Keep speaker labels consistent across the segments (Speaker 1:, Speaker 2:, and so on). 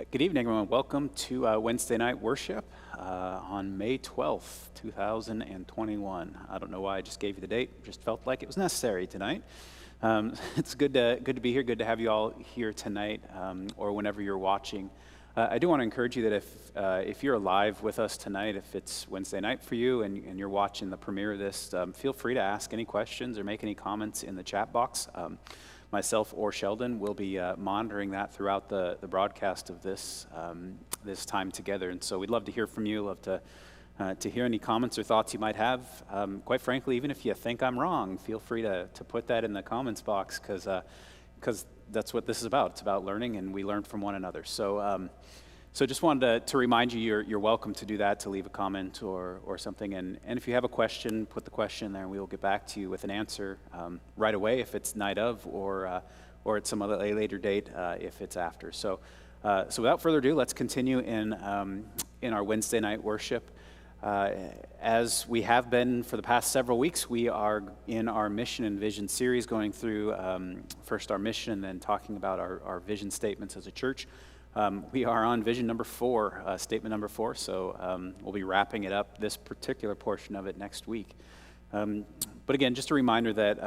Speaker 1: Good evening, everyone. Welcome to Wednesday night worship on May 12th, 2021. I don't know why I just gave you the date. Just felt like it was necessary tonight. It's good to be here. Good to have you all here tonight, or whenever you're watching. I do want to encourage you that if you're live with us tonight, if it's Wednesday night for you and you're watching the premiere of this, feel free to ask any questions or make any comments in the chat box. Myself or Sheldon will be monitoring that throughout the broadcast of this time together. And so we'd love to hear from you, love to hear any comments or thoughts you might have. Quite frankly, even if you think I'm wrong, feel free to put that in the comments box because that's what this is about. It's about learning, and we learn from one another. So just wanted to remind you, you're welcome to do that, to leave a comment or something. And if you have a question, put the question in there, and we will get back to you with an answer right away if it's night of, or at some other later date if it's after. So without further ado, let's continue in our Wednesday night worship. As we have been for the past several weeks, we are in our Mission and Vision series, going through first our mission and then talking about our vision statements as a church. We are on vision number 4, statement number 4, so we'll be wrapping it up, this particular portion of it, next week. But again, just a reminder that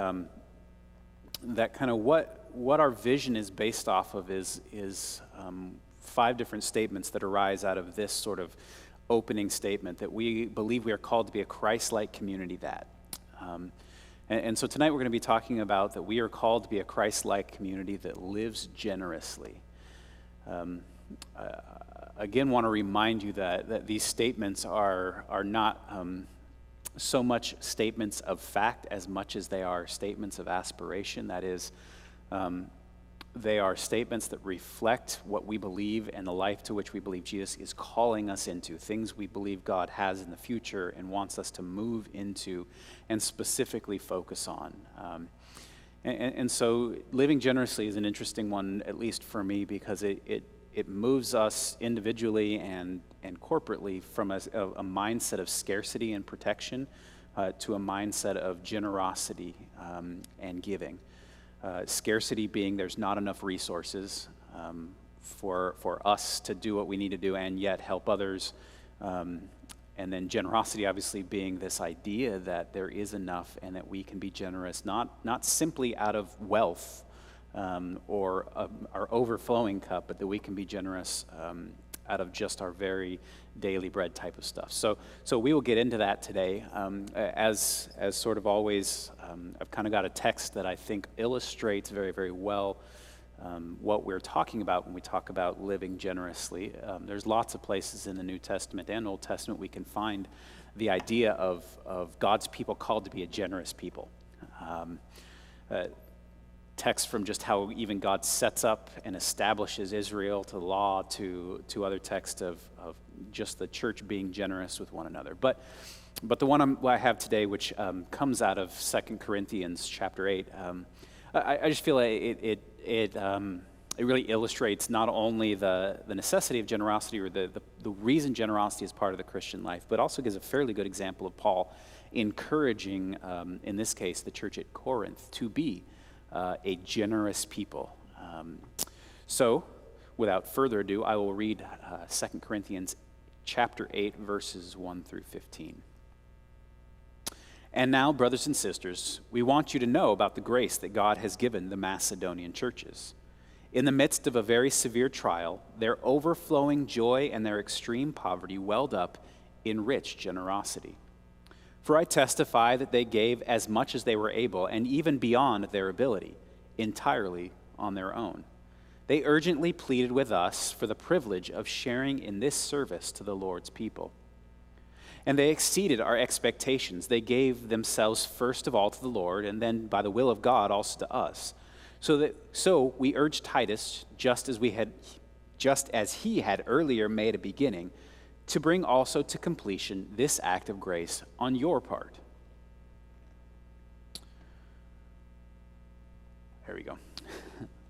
Speaker 1: that kind of what our vision is based off of is 5 different statements that arise out of this sort of opening statement, that we believe we are called to be a Christ-like community that. And so tonight we're going to be talking about that we are called to be a Christ-like community that lives generously. Again, want to remind you that these statements are not so much statements of fact as much as they are statements of aspiration. That is, they are statements that reflect what we believe and the life to which we believe Jesus is calling us into, things we believe God has in the future and wants us to move into and specifically focus on. And so living generously is an interesting one, at least for me, because it moves us individually and corporately from a mindset of scarcity and protection to a mindset of generosity and giving. Scarcity being there's not enough resources for us to do what we need to do and yet help others. And then generosity obviously being this idea that there is enough and that we can be generous, not simply out of wealth or our overflowing cup, but that we can be generous out of just our very daily bread type of stuff. So we will get into that today. As sort of always, I've kind of got a text that I think illustrates very, very well what we're talking about when we talk about living generously. There's lots of places in the New Testament and Old Testament we can find the idea of God's people called to be a generous people. Text from just how even God sets up and establishes Israel to law, to other texts of just the church being generous with one another. But the one I have today, which comes out of 2 Corinthians chapter 8, I just feel like it really illustrates not only the necessity of generosity or the reason generosity is part of the Christian life, but also gives a fairly good example of Paul encouraging, in this case, the church at Corinth to be a generous people. So, without further ado, I will read 2 Corinthians chapter 8, verses 1 through 15. And now, brothers and sisters, we want you to know about the grace that God has given the Macedonian churches. In the midst of a very severe trial, their overflowing joy and their extreme poverty welled up in rich generosity. For I testify that they gave as much as they were able, and even beyond their ability, entirely on their own. They urgently pleaded with us for the privilege of sharing in this service to the Lord's people. And they exceeded our expectations. They gave themselves first of all to the Lord, and then by the will of God also to us. So we urge Titus, just as he had earlier made a beginning, to bring also to completion this act of grace on your part. There we go.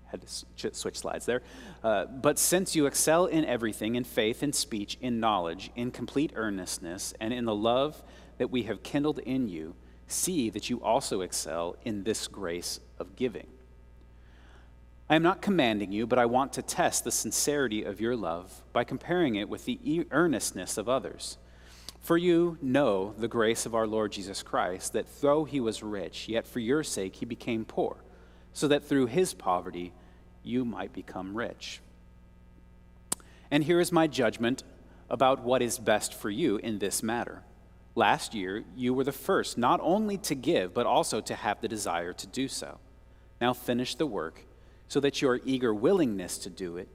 Speaker 1: Had to switch slides there. But since you excel in everything, in faith, in speech, in knowledge, in complete earnestness, and in the love that we have kindled in you, see that you also excel in this grace of giving. I am not commanding you, but I want to test the sincerity of your love by comparing it with the earnestness of others. For you know the grace of our Lord Jesus Christ, that though he was rich, yet for your sake he became poor, so that through his poverty you might become rich. And here is my judgment about what is best for you in this matter. Last year you were the first not only to give, but also to have the desire to do so. Now finish the work, so that your eager willingness to do it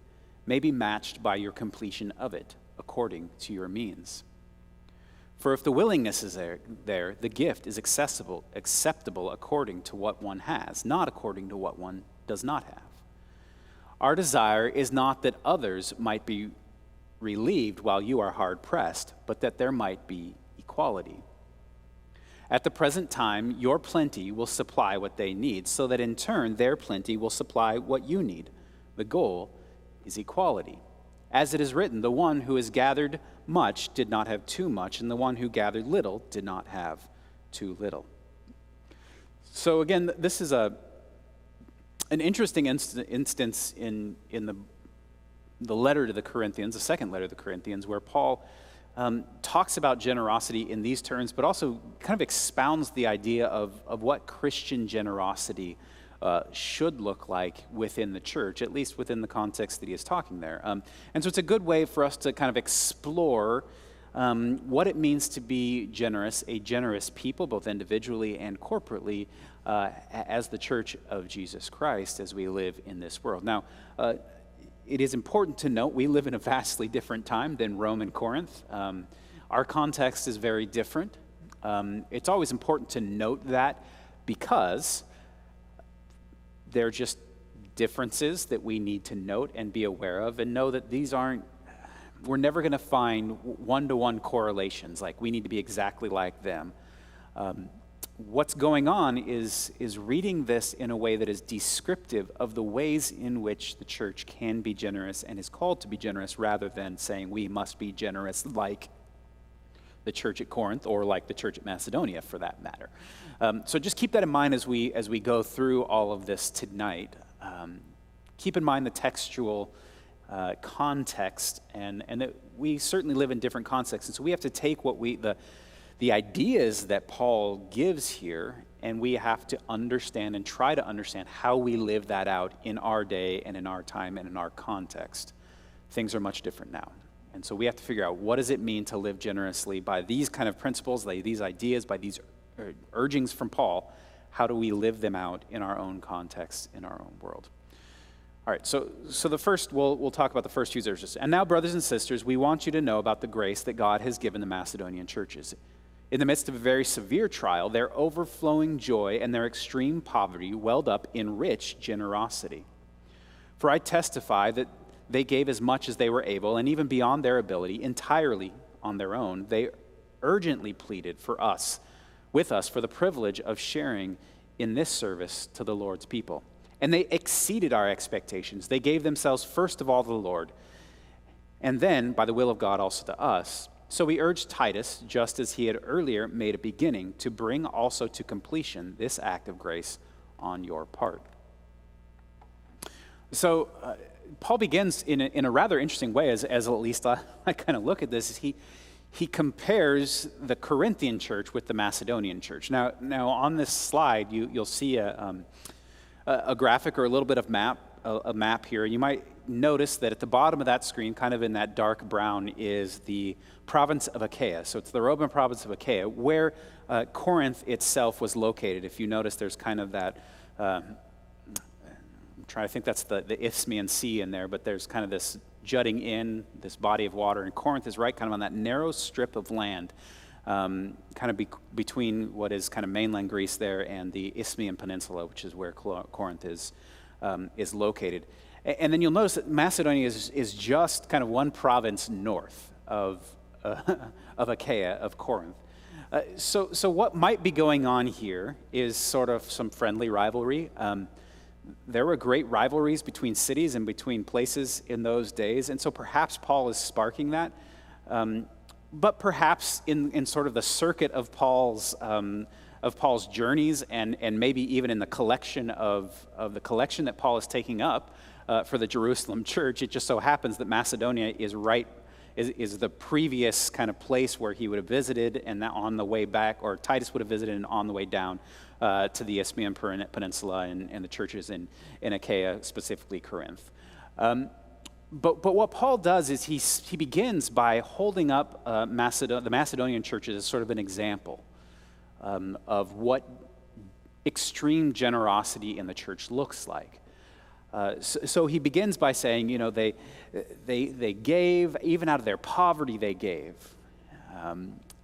Speaker 1: may be matched by your completion of it, according to your means. For if the willingness is there, the gift is acceptable according to what one has, not according to what one does not have. Our desire is not that others might be relieved while you are hard pressed, but that there might be equality. At the present time, your plenty will supply what they need, so that in turn their plenty will supply what you need. The goal is equality. As it is written, the one who has gathered much did not have too much, and the one who gathered little did not have too little. So again, this is an interesting instance in the letter to the Corinthians, the second letter to the Corinthians, where Paul talks about generosity in these terms, but also kind of expounds the idea of what Christian generosity should look like within the church, at least within the context that he is talking there. And so it's a good way for us to kind of explore what it means to be generous, a generous people, both individually and corporately, as the church of Jesus Christ, as we live in this world. Now, it is important to note we live in a vastly different time than Rome and Corinth. Our context is very different. It's always important to note that because there are just differences that we need to note and be aware of, and know that we're never going to find one-to-one correlations, like we need to be exactly like them. What's going on is reading this in a way that is descriptive of the ways in which the church can be generous and is called to be generous, rather than saying we must be generous like the church at Corinth or like the church at Macedonia, for that matter. So just keep that in mind as we go through all of this tonight. Keep in mind the textual context, and that we certainly live in different contexts, and so we have to take the ideas that Paul gives here, and we have to understand and try to understand how we live that out in our day and in our time and in our context. Things are much different now. And so we have to figure out, what does it mean to live generously by these kind of principles, these ideas, by these urgings from Paul? How do we live them out in our own context, in our own world? All right, so the first, we'll talk about the first few verses. And now, brothers and sisters, we want you to know about the grace that God has given the Macedonian churches. In the midst of a very severe trial, their overflowing joy and their extreme poverty welled up in rich generosity. For I testify that they gave as much as they were able, and even beyond their ability, entirely on their own. They urgently pleaded with us for the privilege of sharing in this service to the Lord's people. And they exceeded our expectations. They gave themselves first of all to the Lord, and then, by the will of God, also to us. So we urged Titus, just as he had earlier made a beginning, to bring also to completion this act of grace on your part. So Paul begins in a rather interesting way, as at least I kind of look at this, is he compares the Corinthian church with the Macedonian church. Now on this slide, you'll see a graphic or a little bit of a map here. You might notice that at the bottom of that screen, kind of in that dark brown, is the province of Achaia. So it's the Roman province of Achaia, where Corinth itself was located. If you notice, there's kind of that, I'm trying to think, that's the Isthmian Sea in there, but there's kind of this jutting in, this body of water, and Corinth is right kind of on that narrow strip of land, kind of between what is kind of mainland Greece there and the Isthmian Peninsula, which is where Corinth is located. And then you'll notice that Macedonia is just kind of one province north of Achaia, of Corinth. So what might be going on here is sort of some friendly rivalry. There were great rivalries between cities and between places in those days, and so perhaps Paul is sparking that. But perhaps in sort of the circuit of Paul's of Paul's journeys and maybe even in the collection the collection that Paul is taking up for the Jerusalem church. It just so happens that Macedonia is the previous kind of place where he would have visited, and that on the way back, or Titus would have visited, and on the way down to the Isthmian Peninsula and the churches in Achaia, specifically Corinth. But what Paul does is he begins by holding up the Macedonian churches as sort of an example of what extreme generosity in the church looks like. So he begins by saying, they gave, even out of their poverty they gave.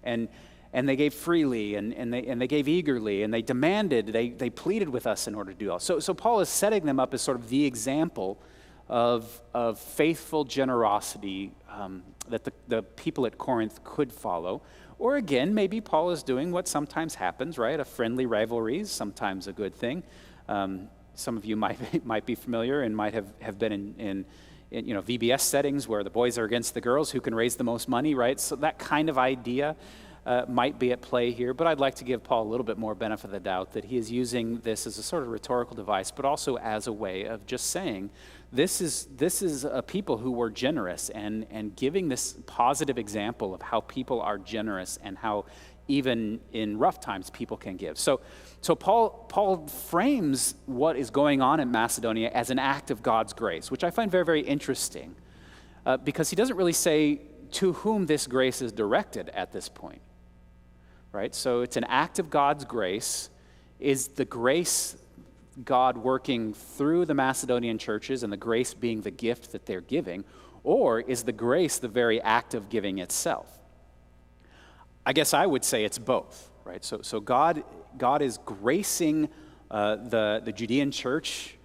Speaker 1: And they gave freely, and they gave eagerly, and they demanded, they pleaded with us in order to do all. So Paul is setting them up as sort of the example of faithful generosity that the people at Corinth could follow. Or again, maybe Paul is doing what sometimes happens, right? A friendly rivalry is sometimes a good thing. Some of you might be familiar and might have been in VBS settings where the boys are against the girls, who can raise the most money, right? So that kind of idea might be at play here. But I'd like to give Paul a little bit more benefit of the doubt that he is using this as a sort of rhetorical device, but also as a way of just saying, this is a people who were generous and giving this positive example of how people are generous and how even in rough times people can give. So Paul frames what is going on in Macedonia as an act of God's grace, which I find very, very interesting because he doesn't really say to whom this grace is directed at this point, right? So it's an act of God's grace. Is the grace God working through the Macedonian churches and the grace being the gift that they're giving, or is the grace the very act of giving itself? I guess I would say it's both, right? So God is gracing the Judean church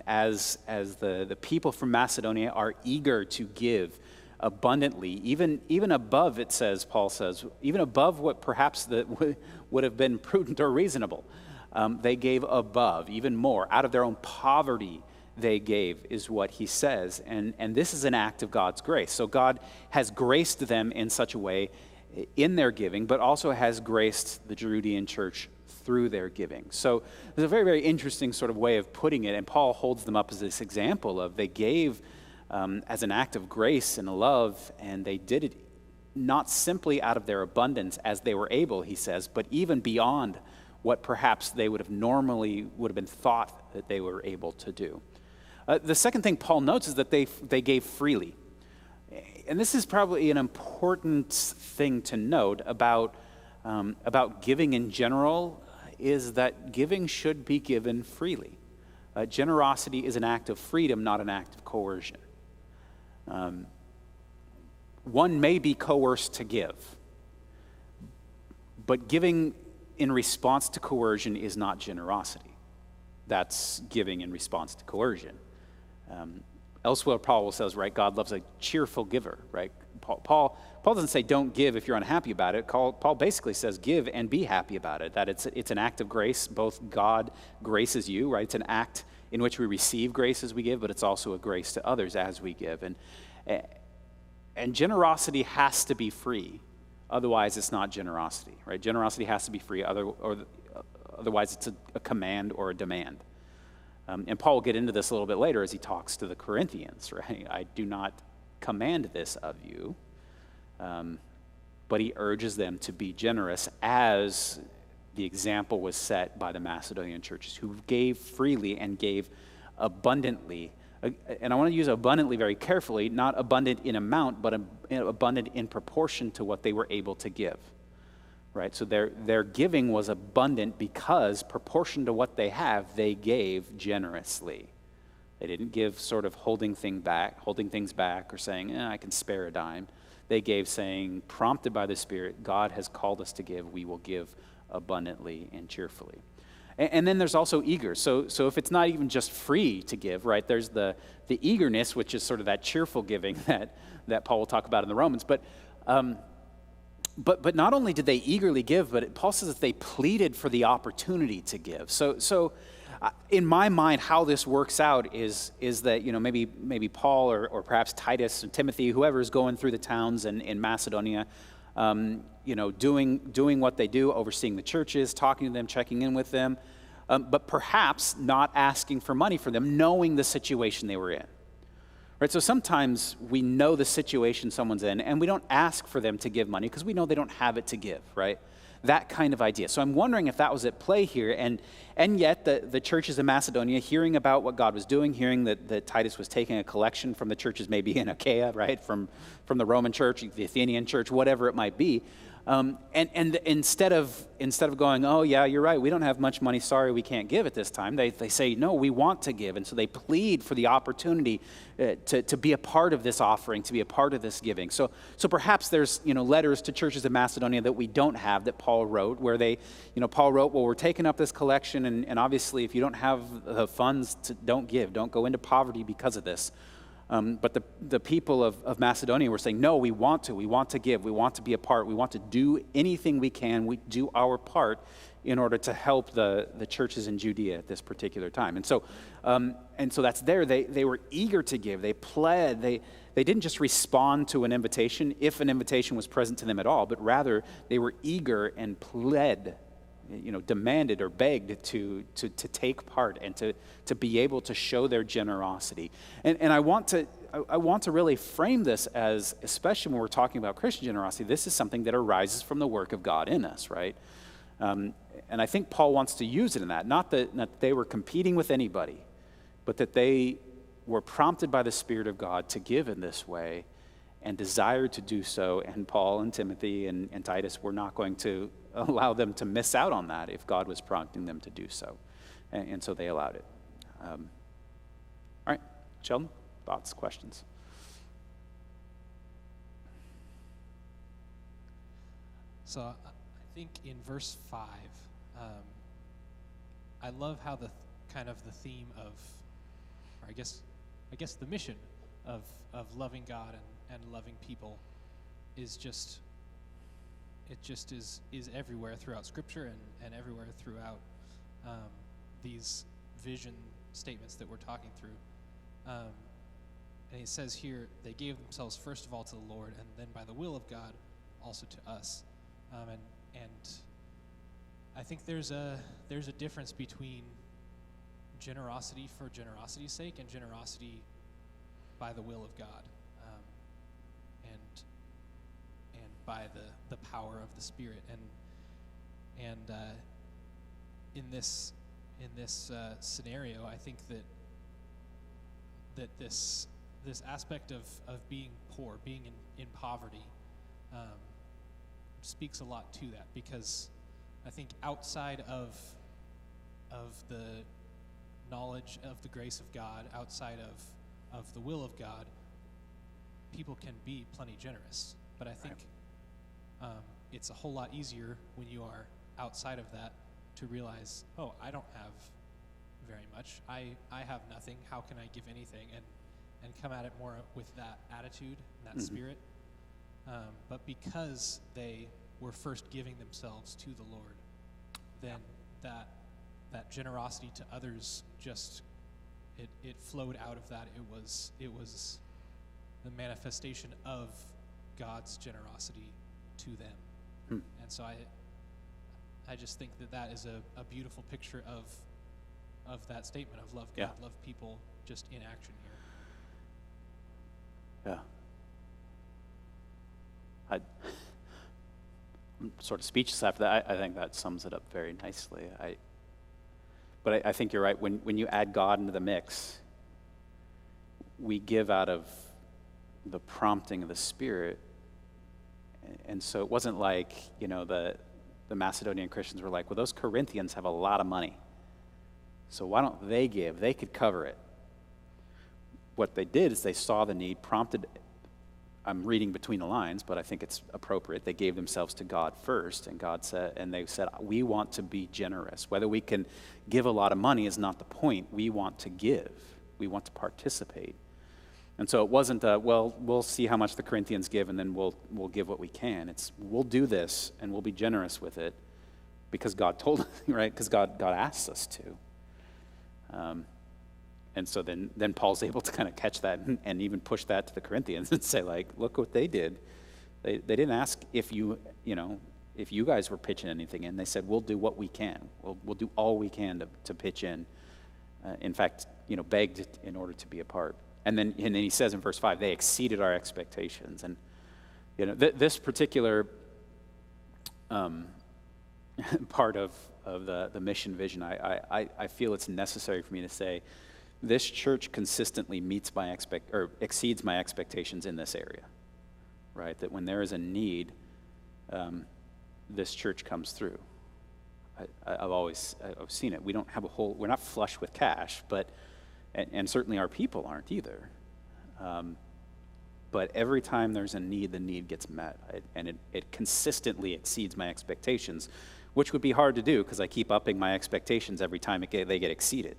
Speaker 1: as the people from Macedonia are eager to give abundantly, even above, it says, Paul says, even above what perhaps would have been prudent or reasonable. They gave above, even more. Out of their own poverty they gave, is what he says. And this is an act of God's grace. So God has graced them in such a way in their giving, but also has graced the Judean church through their giving. So there's a very, very interesting sort of way of putting it, and Paul holds them up as this example of they gave as an act of grace and love, and they did it not simply out of their abundance as they were able, he says, but even beyond what perhaps they would have been thought that they were able to do. The second thing Paul notes is that they gave freely. And this is probably an important thing to note about giving in general, is that giving should be given freely. Generosity is an act of freedom, not an act of coercion. One may be coerced to give, but giving in response to coercion is not generosity. That's giving in response to coercion. Elsewhere, Paul says, right, God loves a cheerful giver, right? Paul doesn't say don't give if you're unhappy about it. Paul basically says give and be happy about it, that it's an act of grace. Both God graces you, right? It's an act in which we receive grace as we give, but it's also a grace to others as we give. And generosity has to be free. Otherwise, it's not generosity, right? Generosity has to be free, otherwise it's a command or a demand. And Paul will get into this a little bit later as he talks to the Corinthians, right? I do not command this of you, but he urges them to be generous as the example was set by the Macedonian churches who gave freely and gave abundantly. And I want to use abundantly very carefully, not abundant in amount, but abundant in proportion to what they were able to give. Right? So their giving was abundant because, proportion to what they have, they gave generously. They didn't give sort of holding things back or saying, I can spare a dime. They gave saying, prompted by the Spirit, God has called us to give, we will give abundantly and cheerfully. And then there's also eager. So if it's not even just free to give, right, there's the eagerness, which is sort of that cheerful giving that Paul will talk about in the Romans. But not only did they eagerly give, but Paul says that they pleaded for the opportunity to give. So in my mind, how this works out is that, maybe Paul or perhaps Titus or Timothy, whoever is going through the towns in Macedonia, doing what they do, overseeing the churches, talking to them, checking in with them, but perhaps not asking for money for them, knowing the situation they were in. Right? So sometimes we know the situation someone's in, and we don't ask for them to give money because we know they don't have it to give, right? That kind of idea. So I'm wondering if that was at play here, and yet the churches in Macedonia, hearing about what God was doing, hearing that Titus was taking a collection from the churches maybe in Achaia, right, from the Roman church, the Athenian church, whatever it might be, and instead of going, oh yeah, you're right, we don't have much money, sorry, we can't give at this time, they say, no, we want to give. And so they plead for the opportunity to be a part of this offering, to be a part of this giving. So perhaps there's letters to churches in Macedonia that we don't have that Paul wrote, where Paul wrote, well, we're taking up this collection, and obviously if you don't have the funds, don't give, don't go into poverty because of this. But the people of Macedonia were saying, no, we want to give, we want to be a part, we want to do anything we can, we do our part in order to help the churches in Judea at this particular time. And so that's there. They were eager to give, they pled, they didn't just respond to an invitation, if an invitation was present to them at all, but rather they were eager and pled, demanded or begged to take part and to be able to show their generosity. And I want to really frame this as, especially when we're talking about Christian generosity, this is something that arises from the work of God in us, right? And I think Paul wants to use it in that, not that they were competing with anybody, but that they were prompted by the Spirit of God to give in this way and desired to do so, and Paul and Timothy and Titus were not going to allow them to miss out on that if God was prompting them to do so. And so they allowed it. All right, Sheldon, thoughts, questions?
Speaker 2: So I think in verse 5, I love how the theme of, or I guess the mission of loving God and loving people is just everywhere throughout Scripture and everywhere throughout these vision statements that we're talking through. And he says here, they gave themselves first of all to the Lord, and then by the will of God also to us. And I think there's a difference between generosity for generosity's sake and generosity by the will of God, and by the power of the Spirit. And in this scenario, I think that this aspect of being poor, being in poverty, speaks a lot to that, because I think outside of the knowledge of the grace of God, outside of the will of God, people can be plenty generous. But I think it's a whole lot easier when you are outside of that to realize, oh, I don't have very much. I have nothing. How can I give anything? And come at it more with that attitude and that spirit. But because they were first giving themselves to the Lord, then that generosity to others just it flowed out of that. It was the manifestation of God's generosity to them. And so I just think that is a beautiful picture of that statement of love God, love people, just in action here.
Speaker 1: Yeah. I'm sort of speechless after that. I think that sums it up very nicely. But I think you're right. When you add God into the mix, we give out of the prompting of the Spirit. And so it wasn't like, the Macedonian Christians were like, well, those Corinthians have a lot of money, so why don't they give? They could cover it. What they did is they saw the need, prompted. I'm reading between the lines, but I think it's appropriate. They gave themselves to God first, and they said, we want to be generous. Whether we can give a lot of money is not the point. We want to give. We want to participate. And so it wasn't, we'll see how much the Corinthians give, and then we'll give what we can. It's, we'll do this, and we'll be generous with it because God told us, right? Because God asks us to. And so then Paul's able to kind of catch that and even push that to the Corinthians and say, like, look what they did. They didn't ask if if you guys were pitching anything in. They said, we'll do what we can. We'll do all we can to pitch in. In fact, begged in order to be a part. And then he says in verse 5, they exceeded our expectations. And this particular part of the mission vision, I feel it's necessary for me to say, this church consistently exceeds my expectations in this area, right? That when there is a need, this church comes through. I've seen it. We don't have we're not flush with cash, and certainly our people aren't either. But every time there's a need, the need gets met, and it consistently exceeds my expectations, which would be hard to do because I keep upping my expectations every time they get exceeded.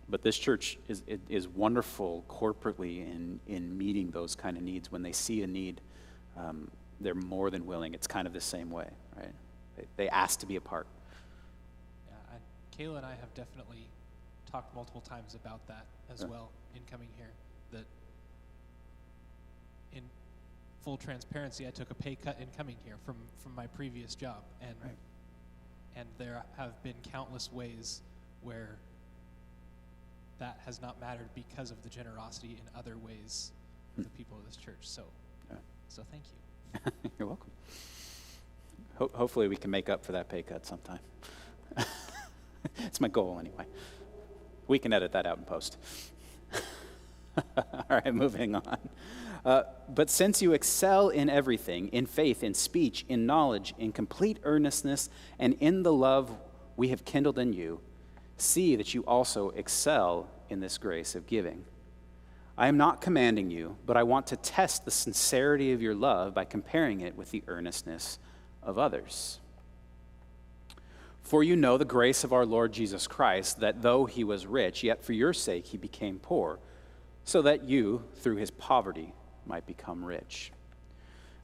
Speaker 1: But this church is wonderful corporately in meeting those kind of needs. When they see a need, they're more than willing. It's kind of the same way, right? They ask to be a part.
Speaker 2: Yeah, Kayla and I have definitely talked multiple times about that as well in coming here. That in full transparency, I took a pay cut in coming here from my previous job, and there have been countless ways where that has not mattered because of the generosity in other ways of the people of this church. So thank you.
Speaker 1: You're welcome. Hopefully we can make up for that pay cut sometime. It's my goal anyway. We can edit that out in post. All right, moving on. But since you excel in everything, in faith, in speech, in knowledge, in complete earnestness, and in the love we have kindled in you, see that you also excel in this grace of giving. I am not commanding you, but I want to test the sincerity of your love by comparing it with the earnestness of others. For you know the grace of our Lord Jesus Christ, that though he was rich, yet for your sake he became poor, so that you, through his poverty, might become rich.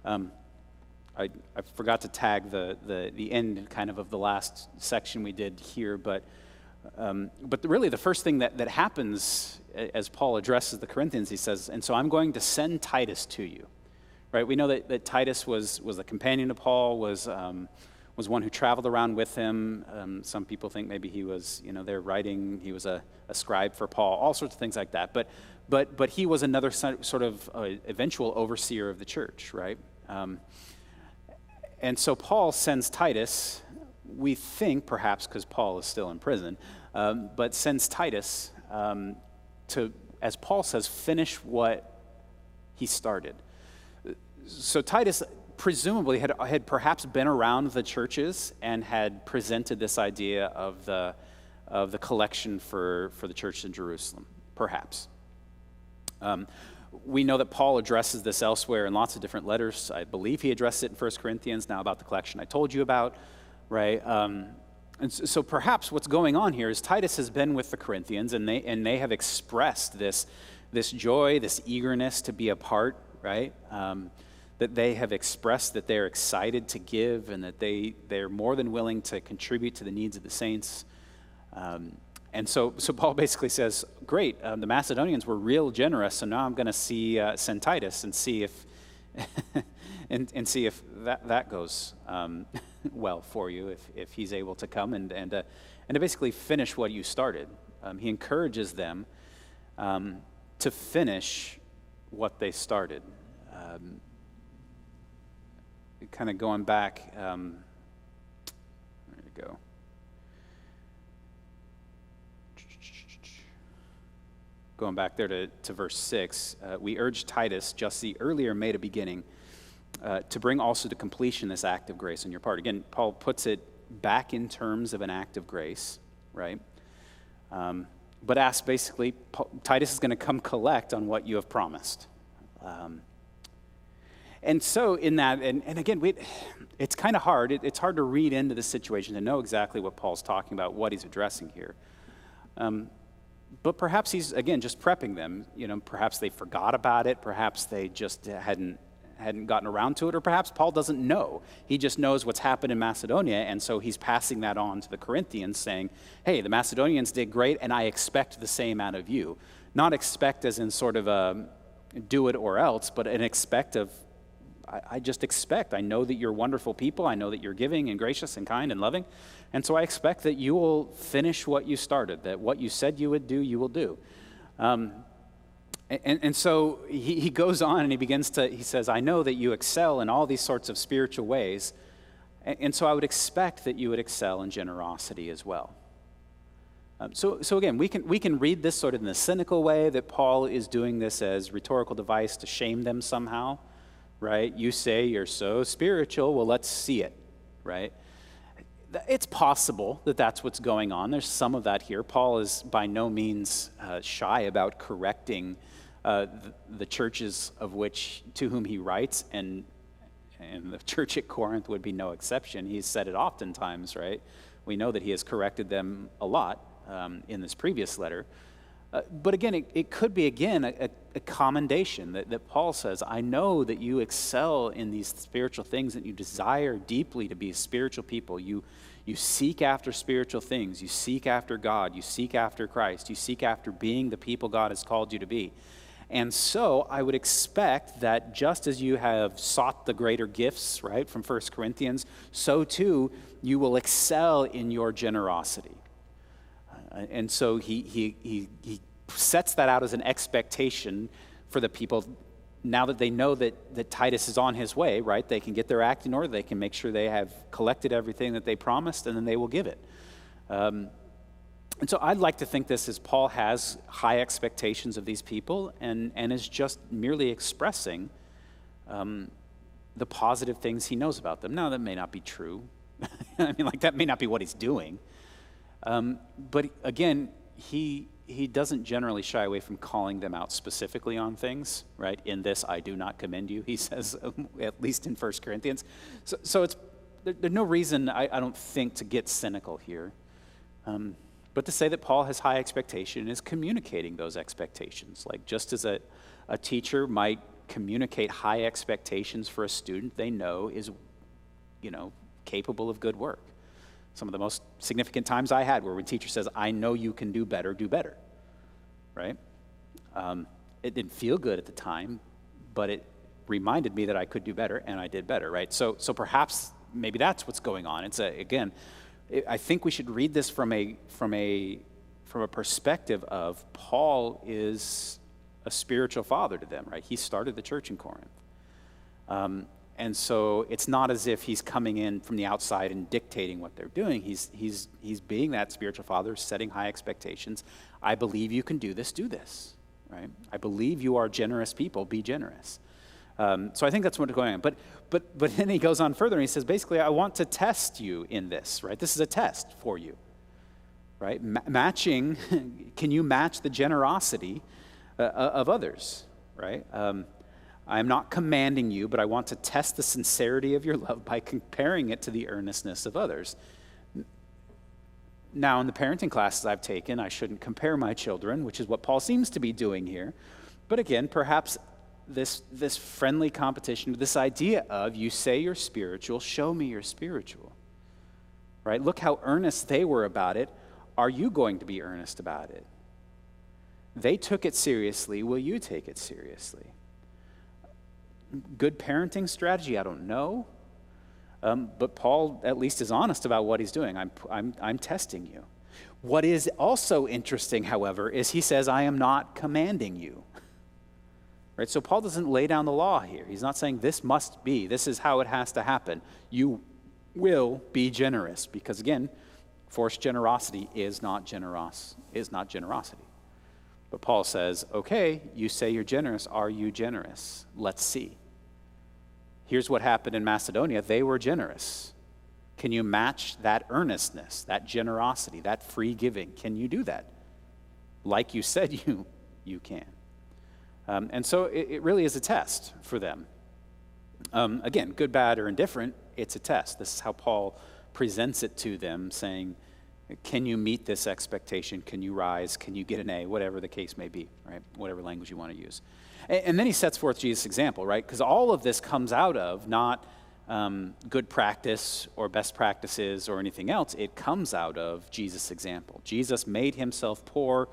Speaker 1: I forgot to tag the end kind of the last section we did here, but really the first thing that happens as Paul addresses the Corinthians, he says, and so I'm going to send Titus to you. Right? We know that Titus was a companion of Paul, was one who traveled around with him. Some people think maybe he was, they're writing, he was a scribe for Paul, all sorts of things like that. But he was another sort of eventual overseer of the church, right? And so Paul sends Titus, we think perhaps because Paul is still in prison, but sends Titus to, as Paul says, finish what he started. So Titus presumably had perhaps been around the churches and had presented this idea of the collection for the church in Jerusalem, perhaps. We know that Paul addresses this elsewhere in lots of different letters. I believe he addressed it in 1 Corinthians, now about the collection I told you about, right? And so perhaps what's going on here is Titus has been with the Corinthians, and they have expressed this joy, this eagerness to be a part, right? That they have expressed that they're excited to give and that they're more than willing to contribute to the needs of the saints. And so Paul basically says, great, the Macedonians were real generous, so now I'm going to send Titus and see if and see if that goes well for you, if he's able to come and to basically finish what you started. He encourages them to finish what they started. Kind of going back, where to go? Going back there to verse 6, we urge Titus, just the earlier made a beginning, to bring also to completion this act of grace on your part. Again, Paul puts it back in terms of an act of grace, right? But asks basically, Titus is going to come collect on what you have promised. And so in that, and again, it's kind of hard. It's hard to read into the situation to know exactly what Paul's talking about, what he's addressing here. But perhaps he's, again, just prepping them. Perhaps they forgot about it. Perhaps they just hadn't gotten around to it. Or perhaps Paul doesn't know. He just knows what's happened in Macedonia, and so he's passing that on to the Corinthians, saying, hey, the Macedonians did great, and I expect the same out of you. Not expect as in sort of a do it or else, but an expect of I just expect, I know that you're wonderful people. I know that you're giving and gracious and kind and loving. And so I expect that you will finish what you started, that what you said you would do, you will do. And so he goes on and he says, I know that you excel in all these sorts of spiritual ways. And so I would expect that you would excel in generosity as well. So again, we can read this sort of in the cynical way that Paul is doing this as rhetorical device to shame them somehow, right? You say you're so spiritual, well, let's see it, right? It's possible that that's what's going on. There's some of that here. Paul is by no means shy about correcting the churches to whom he writes, and the church at Corinth would be no exception. He's said it oftentimes, right? We know that he has corrected them a lot in this previous letter. But again, it could be, again, a commendation that Paul says, I know that you excel in these spiritual things, that you desire deeply to be spiritual people. You seek after spiritual things. You seek after God. You seek after Christ. You seek after being the people God has called you to be. And so I would expect that just as you have sought the greater gifts, right, from 1 Corinthians, so too you will excel in your generosity. And so he sets that out as an expectation for the people. Now that they know that Titus is on his way, right, they can get their act in order. They can make sure they have collected everything that they promised, and then they will give it. And so I'd like to think this as Paul has high expectations of these people and is just merely expressing the positive things he knows about them. Now, that may not be true. I mean, that may not be what he's doing. But again, he doesn't generally shy away from calling them out specifically on things, right? In this, I do not commend you, he says, at least in 1 Corinthians. So there's no reason, I don't think, to get cynical here. But to say that Paul has high expectation is communicating those expectations. Like just as a teacher might communicate high expectations for a student they know is, capable of good work. Some of the most significant times I had were when a teacher says, I know you can do better, right? It didn't feel good at the time, but it reminded me that I could do better, and I did better, right? So perhaps maybe that's what's going on. I think we should read this from a perspective of Paul is a spiritual father to them, right? He started the church in Corinth. And so it's not as if he's coming in from the outside and dictating what they're doing. He's being that spiritual father, setting high expectations. I believe you can do this, right? I believe you are generous people, be generous. So I think that's what's going on. But then he goes on further and he says, basically, I want to test you in this, right? This is a test for you, right? Matching, can you match the generosity of others, right? I am not commanding you, but I want to test the sincerity of your love by comparing it to the earnestness of others. Now, in the parenting classes I've taken, I shouldn't compare my children, which is what Paul seems to be doing here. But again, perhaps this friendly competition, this idea of you say you're spiritual, show me you're spiritual, right? Look how earnest they were about it. Are you going to be earnest about it? They took it seriously. Will you take it seriously? Good parenting strategy, I don't know. But Paul at least is honest about what he's doing. I'm testing you. What is also interesting, however, is he says, I am not commanding you. Right? So Paul doesn't lay down the law here. He's not saying this is how it has to happen. You will be generous. Because again, forced generosity is not generosity. But Paul says, okay, you say you're generous. Are you generous? Let's see. Here's what happened in Macedonia. They were generous. Can you match that earnestness, that generosity, that free giving? Can you do that? Like you said you can. And so it really is a test for them. Again, good, bad, or indifferent, it's a test. This is how Paul presents it to them, saying, can you meet this expectation? Can you rise? Can you get an A? Whatever the case may be, right? Whatever language you want to use. And then he sets forth Jesus' example, right? Because all of this comes out of not good practice or best practices or anything else. It comes out of Jesus' example. Jesus made himself poor.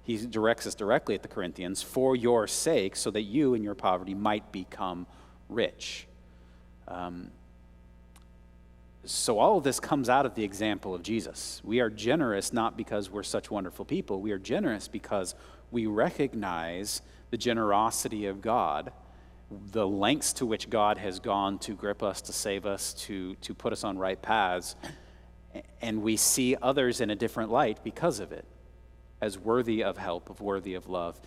Speaker 1: He directs us directly at the Corinthians, for your sake, so that you in your poverty might become rich. So all of this comes out of the example of Jesus. We are generous not because we're such wonderful people. We are generous because we recognize the generosity of God, the lengths to which God has gone to grip us, to save us, to put us on right paths, and we see others in a different light because of it, as worthy of help, of worthy of love.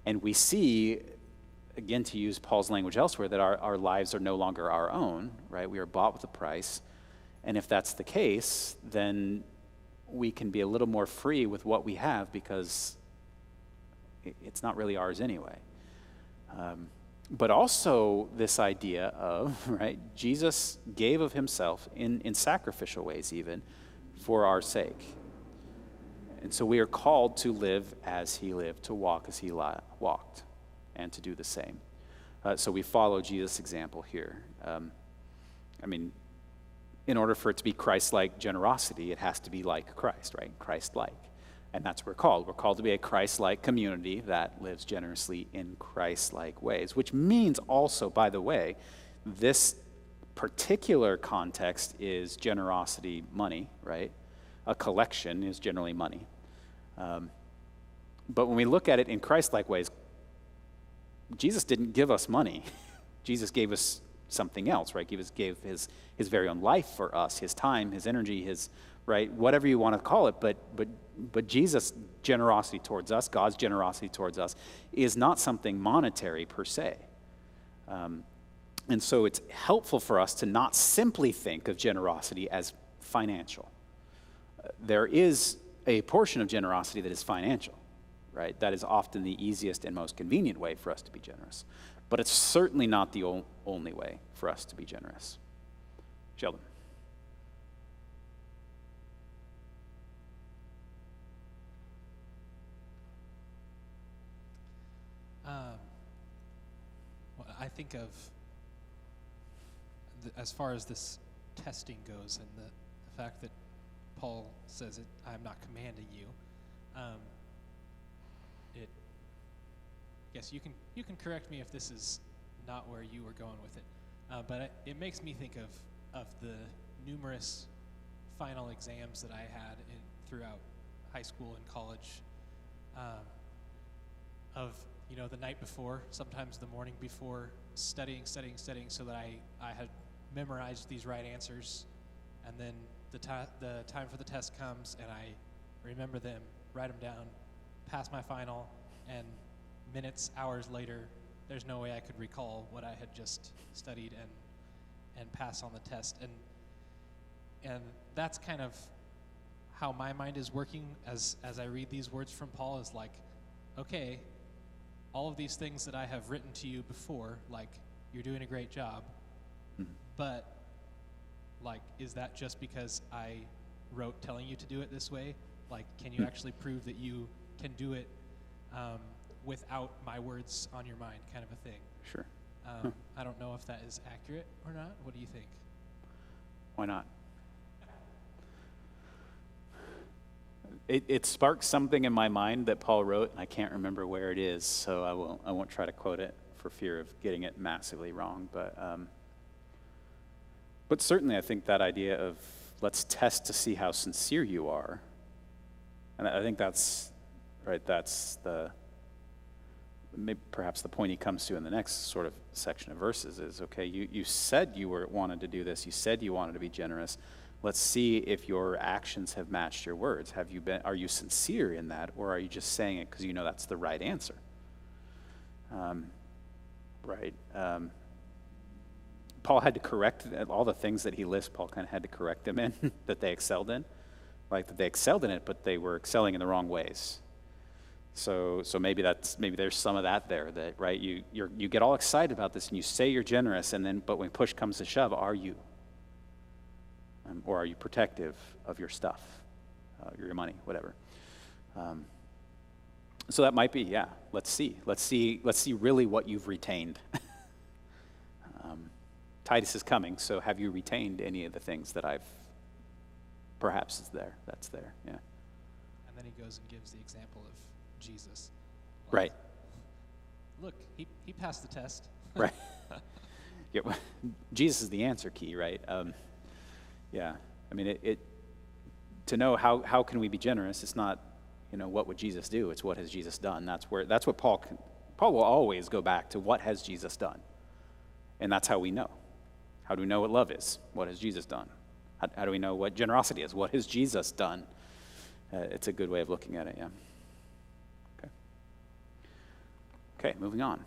Speaker 1: And we see, again, to use Paul's language elsewhere, that our lives are no longer our own, right? We are bought with a price. And if that's the case, then we can be a little more free with what we have because it's not really ours anyway. But also this idea of, right, Jesus gave of himself in sacrificial ways even for our sake. And so we are called to live as he lived, to walk as he walked, and to do the same. So we follow Jesus' example here. In order for it to be Christ-like generosity, it has to be like Christ, right? Christ-like. And that's what we're called. We're called to be a Christ-like community that lives generously in Christ-like ways, which means also, by the way, this particular context is generosity money, right? A collection is generally money. But when we look at it in Christ-like ways, Jesus didn't give us money. Jesus gave us something else, right? Gave his very own life for us, his time, his energy, his, right, whatever you want to call it. But Jesus' generosity towards us, God's generosity towards us, is not something monetary per se. And so it's helpful for us to not simply think of generosity as financial. There is a portion of generosity that is financial, right? That is often the easiest and most convenient way for us to be generous. But it's certainly not the only way for us to be generous. Sheldon.
Speaker 2: Well, I think of, as far as this testing goes, and the fact that Paul says, I'm not commanding you, yes, you can correct me if this is not where you were going with it, but it makes me think of the numerous final exams that I had throughout high school and college, of the night before, sometimes the morning before, studying so that I had memorized these right answers, and then the time for the test comes and I remember them, write them down, pass my final, and minutes, hours later, there's no way I could recall what I had just studied and pass on the test. And that's kind of how my mind is working as I read these words from Paul, is like, okay, all of these things that I have written to you before, like, you're doing a great job, but, like, is that just because I wrote telling you to do it this way? Like, can you actually prove that you can do it without my words on your mind, kind of a thing?
Speaker 1: Sure.
Speaker 2: I don't know if that is accurate or not. What do you think?
Speaker 1: Why not? It sparks something in my mind that Paul wrote, and I can't remember where it is, so I won't try to quote it for fear of getting it massively wrong. But certainly I think that idea of let's test to see how sincere you are, and I think that's right. That's maybe perhaps the point he comes to in the next sort of section of verses is, okay, you said you wanted to do this. You said you wanted to be generous. Let's see if your actions have matched your words. Are you sincere in that, or are you just saying it because you know that's the right answer? Right. Paul had to correct all the things that he lists. Paul kind of had to correct them in that they excelled in, like that they excelled in it, but they were excelling in the wrong ways. So maybe there's some of that there, that right, you get all excited about this and you say you're generous, but when push comes to shove, are you? Or are you protective of your stuff, your money, whatever? So that might be, yeah. Let's see really what you've retained. Titus is coming, so have you retained any of the things that perhaps that's there, yeah.
Speaker 2: And then he goes and gives the example of Jesus.
Speaker 1: Like, right.
Speaker 2: Look, he passed the test.
Speaker 1: Right. Yeah, Jesus is the answer key, right? Yeah, I mean, to know how can we be generous, it's not, what would Jesus do? It's what has Jesus done. That's what Paul will always go back to, what has Jesus done? And that's how we know. How do we know what love is? What has Jesus done? How do we know what generosity is? What has Jesus done? It's a good way of looking at it, yeah. Okay, moving on.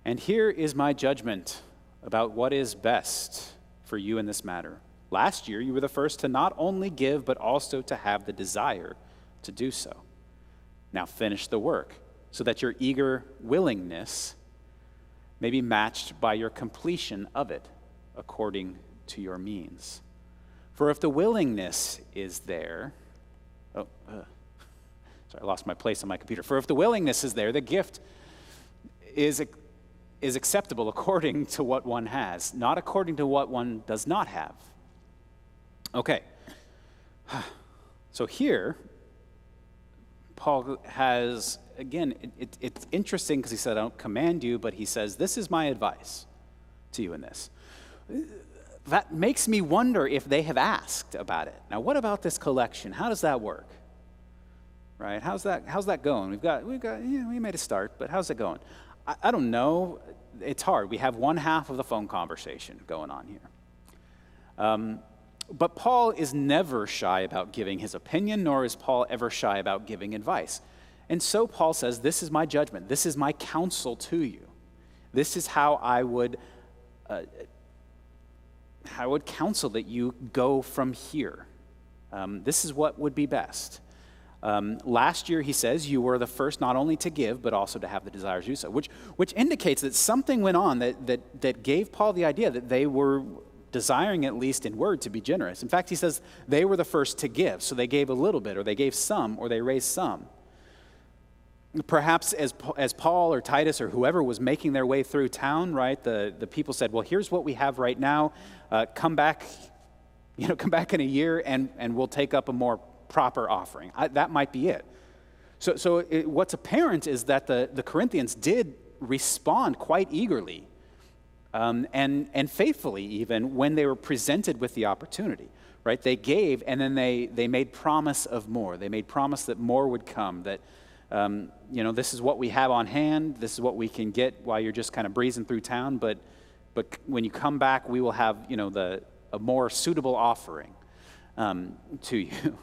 Speaker 1: And here is my judgment about what is best for you in this matter. Last year, you were the first to not only give, but also to have the desire to do so. Now finish the work, so that your eager willingness may be matched by your completion of it, according to your means. For if the willingness is there, sorry, I lost my place on my computer. For if the willingness is there, the gift is acceptable according to what one has, not according to what one does not have. Okay. So here, Paul has, again, it's interesting because he said, I don't command you, but he says, this is my advice to you in this. That makes me wonder if they have asked about it. Now, what about this collection? How does that work? Right? How's that going? We made a start, but how's it going? I don't know. It's hard. We have one half of the phone conversation going on here. But Paul is never shy about giving his opinion, nor is Paul ever shy about giving advice. And so Paul says, this is my judgment. This is my counsel to you. This is how I would counsel that you go from here. This is what would be best. Last year, he says, you were the first not only to give, but also to have the desire to do so, which indicates that something went on that gave Paul the idea that they were desiring, at least in word, to be generous. In fact, he says they were the first to give, so they gave a little bit, or they gave some, or they raised some. Perhaps as Paul or Titus or whoever was making their way through town, right, the people said, well, here's what we have right now. Come back in a year, and we'll take up a more proper offering. That might be it. So what's apparent is that the Corinthians did respond quite eagerly and faithfully even when they were presented with the opportunity, right? They gave, and then they made promise of more. They made promise that more would come, that this is what we have on hand, this is what we can get while you're just kind of breezing through town, but when you come back, we will have a more suitable offering to you.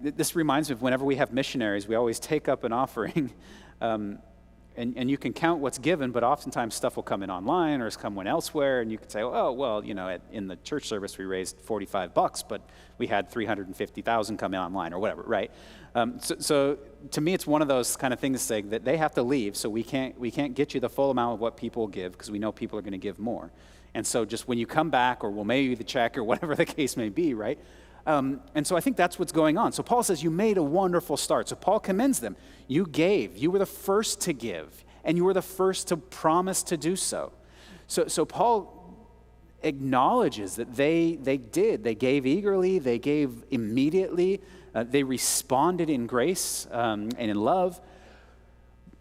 Speaker 1: This reminds me of whenever we have missionaries, we always take up an offering, and you can count what's given, but oftentimes stuff will come in online or it's come in elsewhere, and you can say, oh, well, in the church service we raised $45, but we had $350,000 come in online or whatever, right? So to me, it's one of those kind of things to say that they have to leave, so we can't get you the full amount of what people give because we know people are going to give more. And so just when you come back, or we'll mail you the check or whatever the case may be, right? And so I think that's what's going on. So Paul says, you made a wonderful start. So Paul commends them. You gave. You were the first to give. And you were the first to promise to do so. So Paul acknowledges that they did. They gave eagerly. They gave immediately. They responded in grace and in love.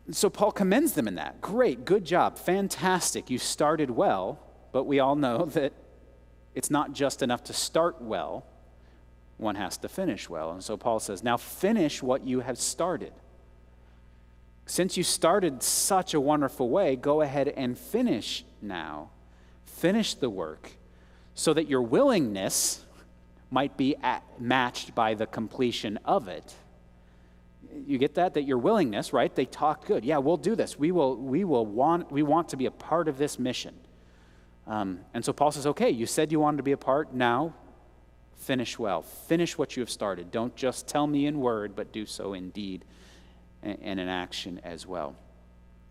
Speaker 1: So Paul commends them in that. Great. Good job. Fantastic. You started well. But we all know that it's not just enough to start well. One has to finish well. And so Paul says, now finish what you have started. Since you started such a wonderful way, go ahead and finish now. Finish the work so that your willingness might be matched by the completion of it. You get that? That your willingness, right? They talk good. Yeah, we'll do this. We want to be a part of this mission. And so Paul says, okay, you said you wanted to be a part. Now finish well. Finish what you have started. Don't just tell me in word, but do so in deed and in action as well.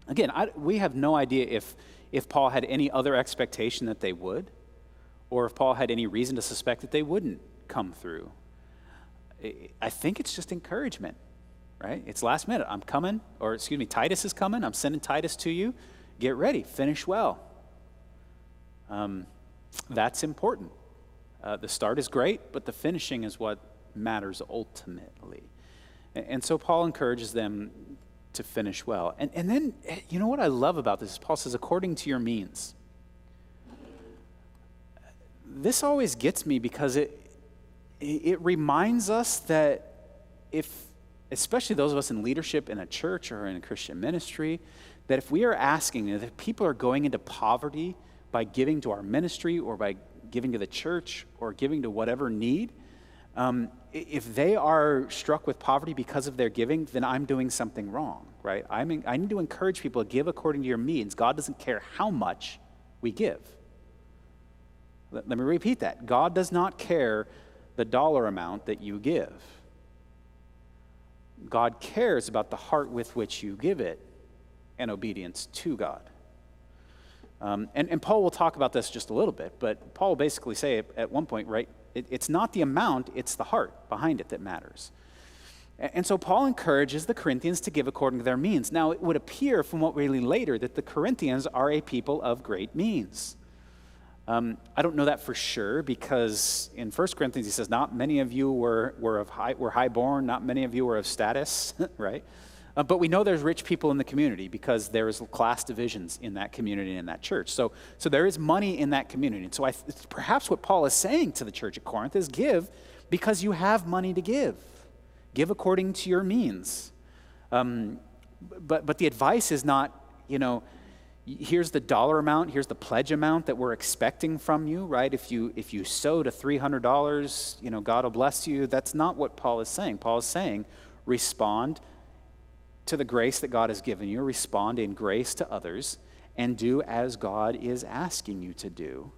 Speaker 1: Again, we have no idea if Paul had any other expectation that they would, or if Paul had any reason to suspect that they wouldn't come through. I think it's just encouragement, right? It's last minute. I'm coming, or excuse me, Titus is coming. I'm sending Titus to you. Get ready. Finish well. That's important. The start is great, but the finishing is what matters ultimately. And so Paul encourages them to finish well. And then, you know what I love about this is Paul says, according to your means. this always gets me because it reminds us that especially those of us in leadership in a church or in a Christian ministry, that if we are asking, if people are going into poverty by giving to our ministry or by giving to the church or giving to whatever need, if they are struck with poverty because of their giving, then I'm doing something wrong, right? I need to encourage people to give according to your means. God doesn't care how much we give. Let me repeat that. God does not care the dollar amount that you give. God cares about the heart with which you give it and obedience to God. And Paul will talk about this just a little bit, but Paul will basically say at one point, right, it's not the amount, it's the heart behind it that matters. And so Paul encourages the Corinthians to give according to their means. Now, it would appear from what we read later that the Corinthians are a people of great means. I don't know that for sure because in 1 Corinthians he says, not many of you were highborn, not many of you were of status, right? But we know there's rich people in the community because there is class divisions in that community and in that church. So there is money in that community. And so perhaps what Paul is saying to the church at Corinth is give because you have money to give. Give according to your means. But the advice is not, here's the dollar amount, here's the pledge amount that we're expecting from you, right? If you sow to $300, God will bless you. That's not what Paul is saying. Paul is saying, respond to the grace that God has given you, respond in grace to others, and do as God is asking you to do,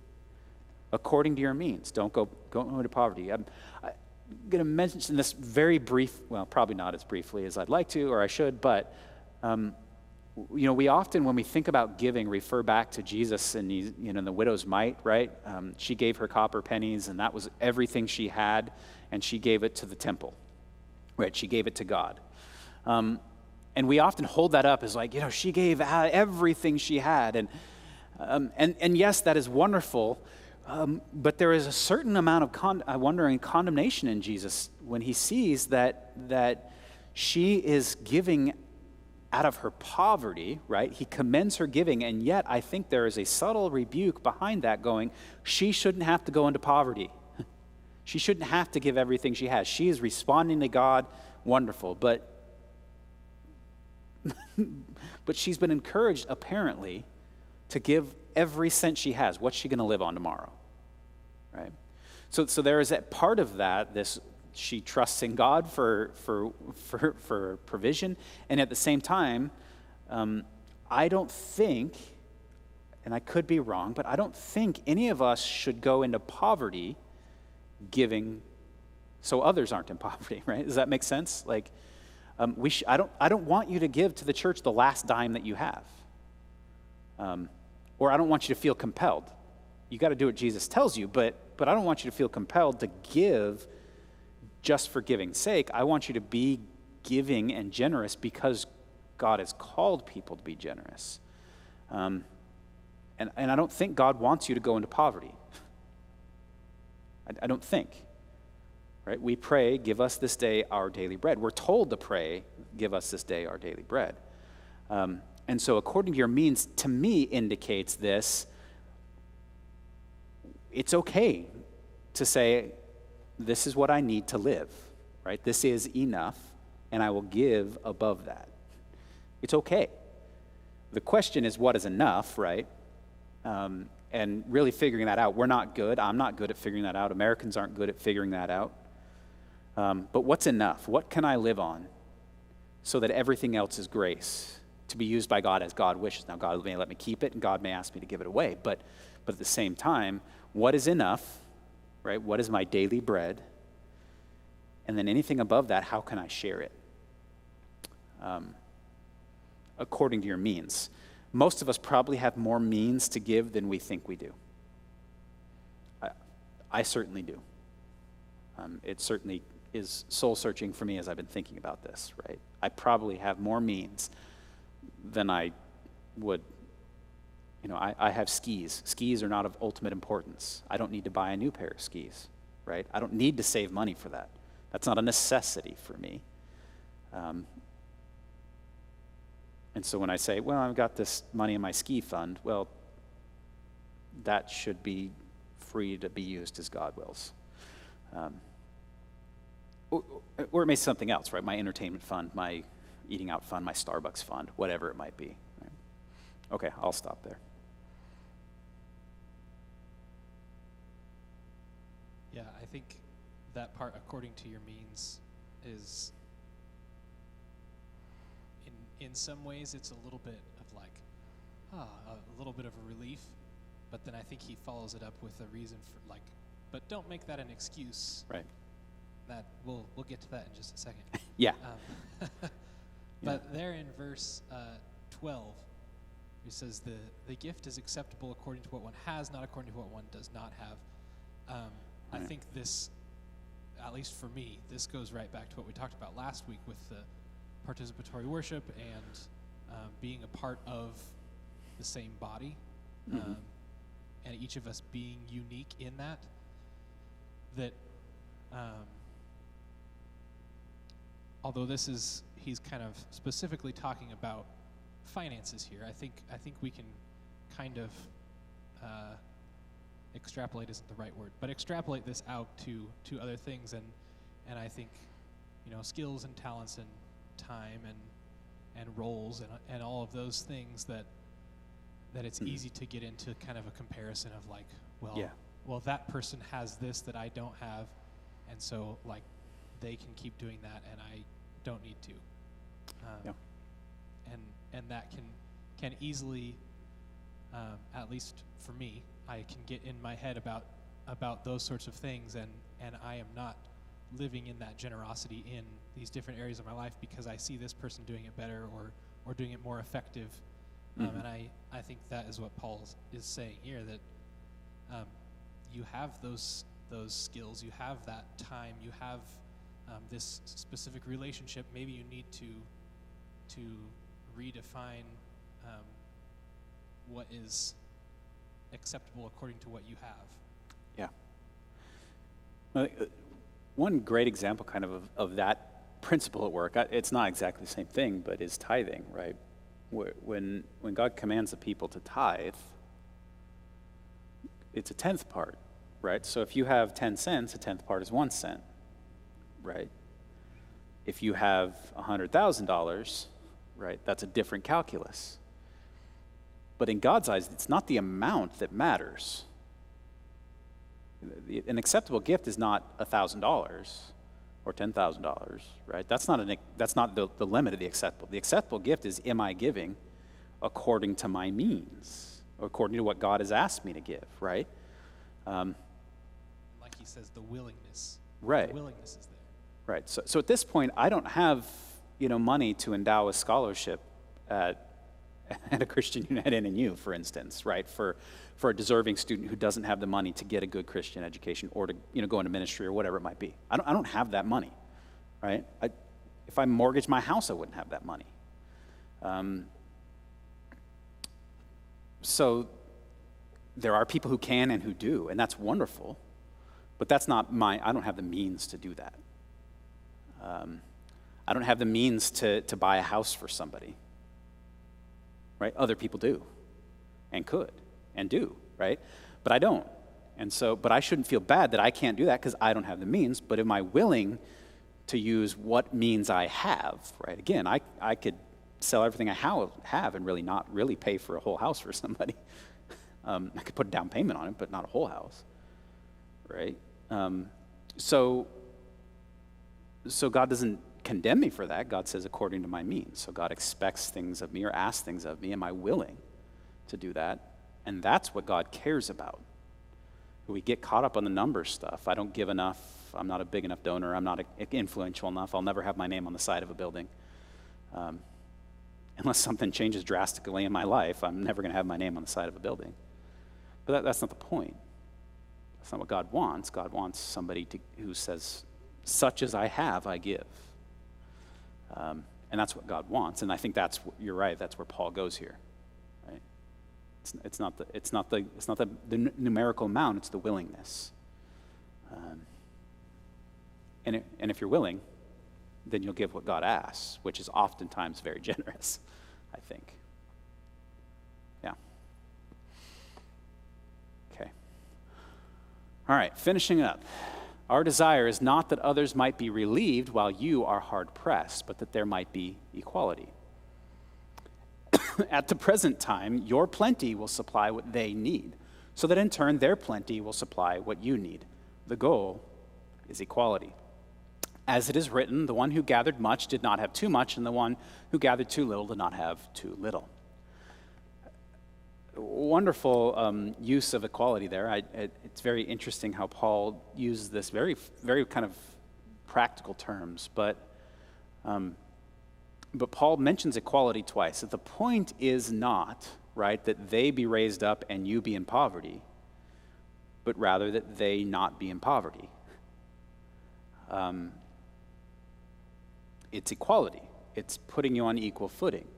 Speaker 1: according to your means. Don't go into poverty. I'm going to mention this very brief, well, probably not as briefly as I'd like to or I should, but we often, when we think about giving, refer back to Jesus and the widow's mite, right? She gave her copper pennies, and that was everything she had, and she gave it to the temple, right? She gave it to God. And we often hold that up as like, she gave everything she had. And yes, that is wonderful, but there is a certain amount of condemnation in Jesus when he sees that she is giving out of her poverty, right? He commends her giving, and yet I think there is a subtle rebuke behind that going, she shouldn't have to go into poverty. She shouldn't have to give everything she has. She is responding to God, wonderful, but she's been encouraged, apparently, to give every cent she has. What's she going to live on tomorrow, right? So there is that part of that, she trusts in God for provision, and at the same time, I don't think, and I could be wrong, but I don't think any of us should go into poverty giving so others aren't in poverty, right? Does that make sense? Like, I don't want you to give to the church the last dime that you have. Or I don't want you to feel compelled. You got to do what Jesus tells you, but I don't want you to feel compelled to give just for giving's sake. I want you to be giving and generous because God has called people to be generous. And I don't think God wants you to go into poverty. I don't think. Right? We pray, give us this day our daily bread. We're told to pray, give us this day our daily bread. And so according to your means, to me, indicates this. It's okay to say, this is what I need to live, right? This is enough, and I will give above that. It's okay. The question is, what is enough, right? And really figuring that out. We're not good. I'm not good at figuring that out. Americans aren't good at figuring that out. But what's enough? What can I live on so that everything else is grace to be used by God as God wishes? Now, God may let me keep it, and God may ask me to give it away. But at the same time, what is enough, right? What is my daily bread? And then anything above that, how can I share it? According to your means. Most of us probably have more means to give than we think we do. I certainly do. It certainly is soul-searching for me as I've been thinking about this, right? I probably have more means than I would. I have skis. Skis are not of ultimate importance. I don't need to buy a new pair of skis, right? I don't need to save money for that. That's not a necessity for me. And so when I say, well, I've got this money in my ski fund, well, that should be free to be used as God wills. Or it may be something else, right? My entertainment fund, my eating out fund, my Starbucks fund, whatever it might be. Right? Okay, I'll stop there.
Speaker 2: Yeah, I think that part, according to your means, is in some ways it's a little bit of like, a little bit of a relief, but then I think he follows it up with a reason for like, but don't make that an excuse.
Speaker 1: Right.
Speaker 2: That we'll get to that in just a second.
Speaker 1: Yeah.
Speaker 2: But there in verse 12, it says the gift is acceptable according to what one has, not according to what one does not have. I think this, at least for me, this goes right back to what we talked about last week with the participatory worship and being a part of the same body, and each of us being unique in that. Although he's kind of specifically talking about finances here, I think we can kind of extrapolate isn't the right word, but extrapolate this out to other things, and I think, skills and talents and time and roles and all of those things that it's easy to get into kind of a comparison of like, well, that person has this that I don't have, and so like they can keep doing that and I don't need to. And that can easily, at least for me, I can get in my head about those sorts of things, and I am not living in that generosity in these different areas of my life because I see this person doing it better or doing it more effective. And I think that is what Paul is saying here, that you have those skills, you have that time, you have this specific relationship. Maybe you need to redefine what is acceptable according to what you have.
Speaker 1: Yeah. One great example kind of that principle at work, it's not exactly the same thing, but is tithing, right? When God commands the people to tithe, it's a 10th part, right? So if you have 10 cents, a 10th part is 1 cent, right? If you have $100,000, right, that's a different calculus. But in God's eyes, it's not the amount that matters. An acceptable gift is not $1,000 or $10,000, right? That's not the limit of the acceptable. The acceptable gift is, am I giving according to my means, according to what God has asked me to give, right?
Speaker 2: Like he says, the willingness.
Speaker 1: Right.
Speaker 2: The willingness is there.
Speaker 1: Right. So at this point, I don't have money to endow a scholarship at a Christian United NU, for instance, right? For a deserving student who doesn't have the money to get a good Christian education or to go into ministry or whatever it might be. I don't have that money, right? If I mortgaged my house, I wouldn't have that money. So there are people who can and who do, and that's wonderful. But that's not I don't have the means to do that. I don't have the means to buy a house for somebody. Right? Other people do and could and do, right? But I don't. And so, but I shouldn't feel bad that I can't do that because I don't have the means. But am I willing to use what means I have, right? Again, I could sell everything I have and really not really pay for a whole house for somebody. I could put a down payment on it, but not a whole house, right? So God doesn't condemn me for that. God says, according to my means. So God expects things of me or asks things of me. Am I willing to do that? And that's what God cares about. We get caught up on the numbers stuff. I don't give enough. I'm not a big enough donor. I'm not influential enough. I'll never have my name on the side of a building. Unless something changes drastically in my life, I'm never going to have my name on the side of a building. But that's not the point. That's not what God wants. God wants somebody who says, such as I have, I give. And that's what God wants. And I think you're right, that's where Paul goes here. Right? It's not the numerical amount, it's the willingness. And if you're willing, then you'll give what God asks, which is oftentimes very generous, I think. Yeah. Okay. All right, finishing up. Our desire is not that others might be relieved while you are hard pressed, but that there might be equality. At the present time, your plenty will supply what they need, so that in turn their plenty will supply what you need. The goal is equality. As it is written, the one who gathered much did not have too much, and the one who gathered too little did not have too little. Wonderful use of equality there. It's very interesting how Paul uses this very, very kind of practical terms, but Paul mentions equality twice. That the point is not, right, that they be raised up and you be in poverty, but rather that they not be in poverty. It's equality. It's putting you on equal footing.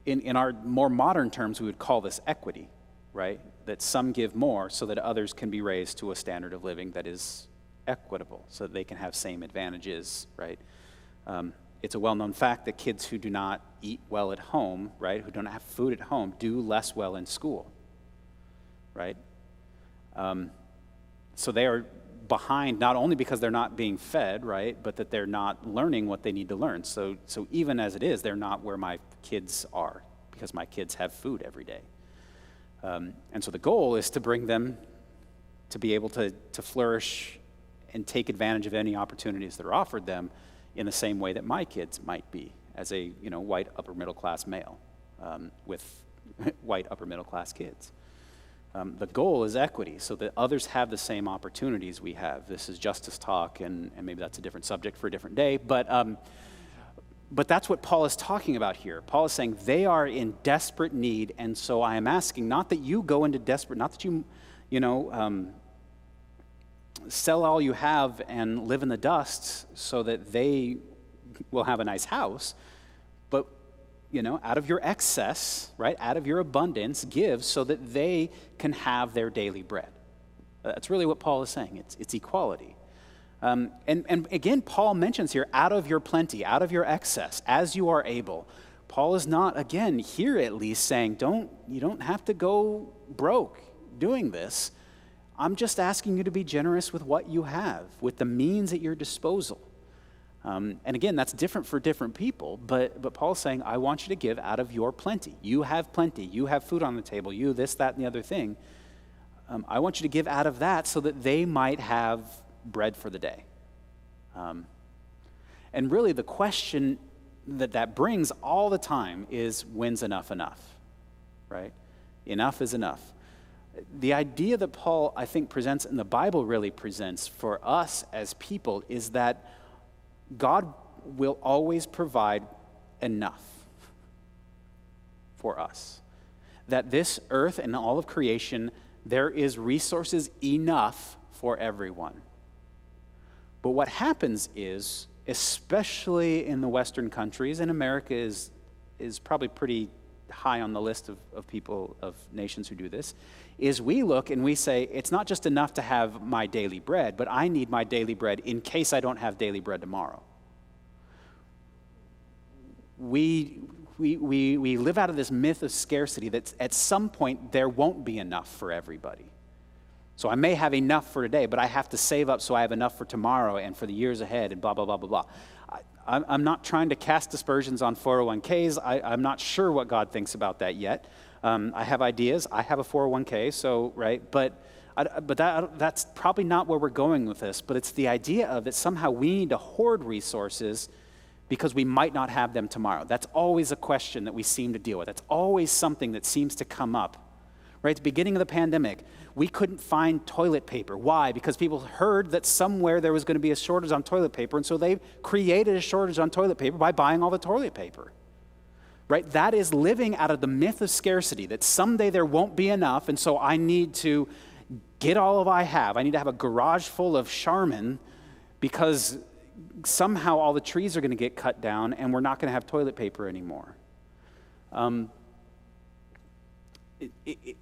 Speaker 1: In our more modern terms, we would call this equity, right? That some give more so that others can be raised to a standard of living that is equitable, so that they can have same advantages, right? It's a well-known fact that kids who do not eat well at home, right, who don't have food at home, do less well in school, right? So they are behind not only because they're not being fed, right, but that they're not learning what they need to learn. So even as it is, they're not where my kids are because my kids have food every day. And so the goal is to bring them to be able to flourish and take advantage of any opportunities that are offered them in the same way that my kids might be as a white upper middle class male with white upper middle class kids. The goal is equity, so that others have the same opportunities we have. This is justice talk, and maybe that's a different subject for a different day, but that's what Paul is talking about here. Paul is saying they are in desperate need, and so I am asking, not that you go into desperate, not that you sell all you have and live in the dust so that they will have a nice house, but out of your excess, right, out of your abundance, give so that they can have their daily bread. That's really what Paul is saying. It's equality. And again, Paul mentions here, out of your plenty, out of your excess, as you are able. Paul is not, again, here at least saying, you don't have to go broke doing this. I'm just asking you to be generous with what you have, with the means at your disposal. And again, that's different for different people, but Paul's saying, I want you to give out of your plenty. You have plenty. You have food on the table. You this, that, and the other thing. I want you to give out of that so that they might have bread for the day. And really the question that brings all the time is, when's enough, right? Enough is enough. The idea that Paul, I think, presents and the Bible really presents for us as people is that God will always provide enough for us. That this earth and all of creation, there is resources enough for everyone. But what happens is, especially in the Western countries, and America is probably pretty high on the list of people, of nations who do this, is we look and we say, it's not just enough to have my daily bread, but I need my daily bread in case I don't have daily bread tomorrow. We live out of this myth of scarcity that at some point there won't be enough for everybody. So I may have enough for today, but I have to save up so I have enough for tomorrow and for the years ahead and blah, blah, blah, blah, blah. I'm not trying to cast aspersions on 401ks. I'm not sure what God thinks about that yet. I have ideas. I have a 401k, so, right? But that's probably not where we're going with this. But it's the idea of that somehow we need to hoard resources because we might not have them tomorrow. That's always a question that we seem to deal with. That's always something that seems to come up. Right at the beginning of the pandemic, we couldn't find toilet paper. Why? Because people heard that somewhere there was going to be a shortage on toilet paper, and so they created a shortage on toilet paper by buying all the toilet paper. Right? That is living out of the myth of scarcity, that someday there won't be enough, and so I need to get all of I have. I need to have a garage full of Charmin because somehow all the trees are going to get cut down and we're not going to have toilet paper anymore.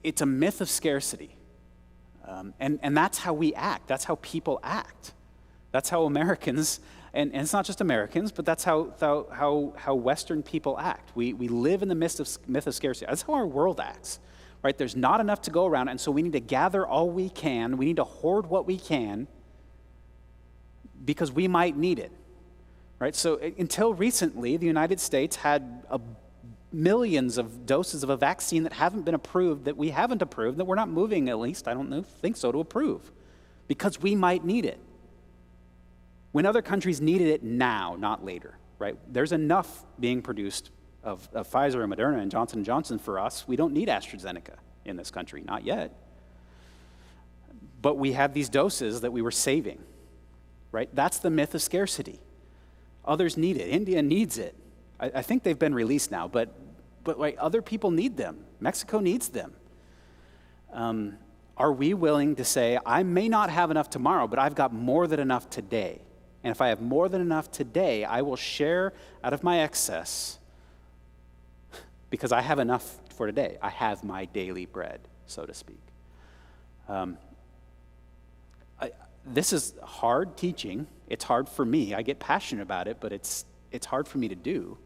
Speaker 1: It's a myth of scarcity. And that's how we act. That's how people act. That's how Americans, and it's not just Americans, but that's how Western people act. We live in the myth of scarcity. That's how our world acts. right? There's not enough to go around, and so we need to gather all we can. We need to hoard what we can because we might need it, right? So until recently, the United States had millions of doses of a vaccine that haven't been approved, that we haven't approved, that we're not moving, at least, I don't think so, to approve, because we might need it. When other countries needed it now, not later, right? There's enough being produced of Pfizer and Moderna and Johnson & Johnson for us. We don't need AstraZeneca in this country, not yet. But we have these doses that we were saving, right? That's the myth of scarcity. Others need it. India needs it. I think they've been released now, but like, other people need them. Mexico needs them. Are we willing to say, I may not have enough tomorrow, but I've got more than enough today? And if I have more than enough today, I will share out of my excess because I have enough for today. I have my daily bread, so to speak. This is hard teaching. It's hard for me. I get passionate about it, but it's hard for me to do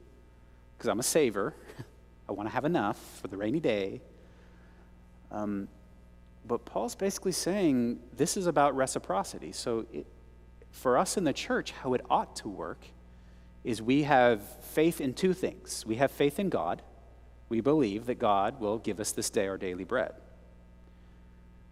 Speaker 1: because I'm a saver. I want to have enough for the rainy day. But Paul's basically saying this is about reciprocity. So for us in the church, how it ought to work is we have faith in two things. We have faith in God. We believe that God will give us this day our daily bread.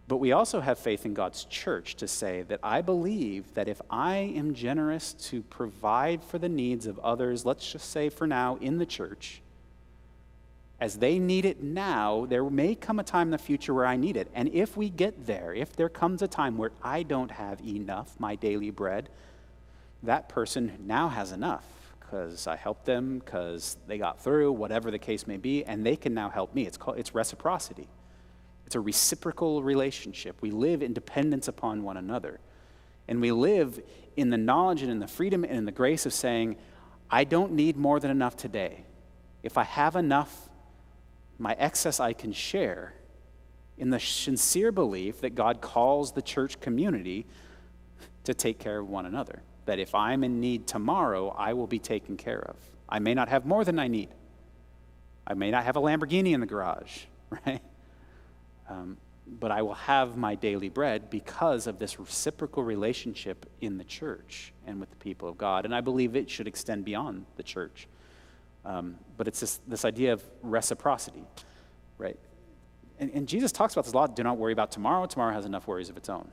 Speaker 1: But we also have faith in God's church to say that I believe that if I am generous to provide for the needs of others, let's just say for now in the church, as they need it now, there may come a time in the future where I need it. And if we get there, if there comes a time where I don't have enough, my daily bread, that person now has enough because I helped them, because they got through, whatever the case may be, and they can now help me. It's reciprocity. It's a reciprocal relationship. We live in dependence upon one another. And we live in the knowledge and in the freedom and in the grace of saying, I don't need more than enough today. If I have enough, my excess I can share in the sincere belief that God calls the church community to take care of one another. That if I'm in need tomorrow, I will be taken care of. I may not have more than I need. I may not have a Lamborghini in the garage, right? But I will have my daily bread because of this reciprocal relationship in the church and with the people of God. And I believe it should extend beyond the church. But it's this idea of reciprocity, right? And Jesus talks about this a lot. Do not worry about tomorrow. Tomorrow has enough worries of its own.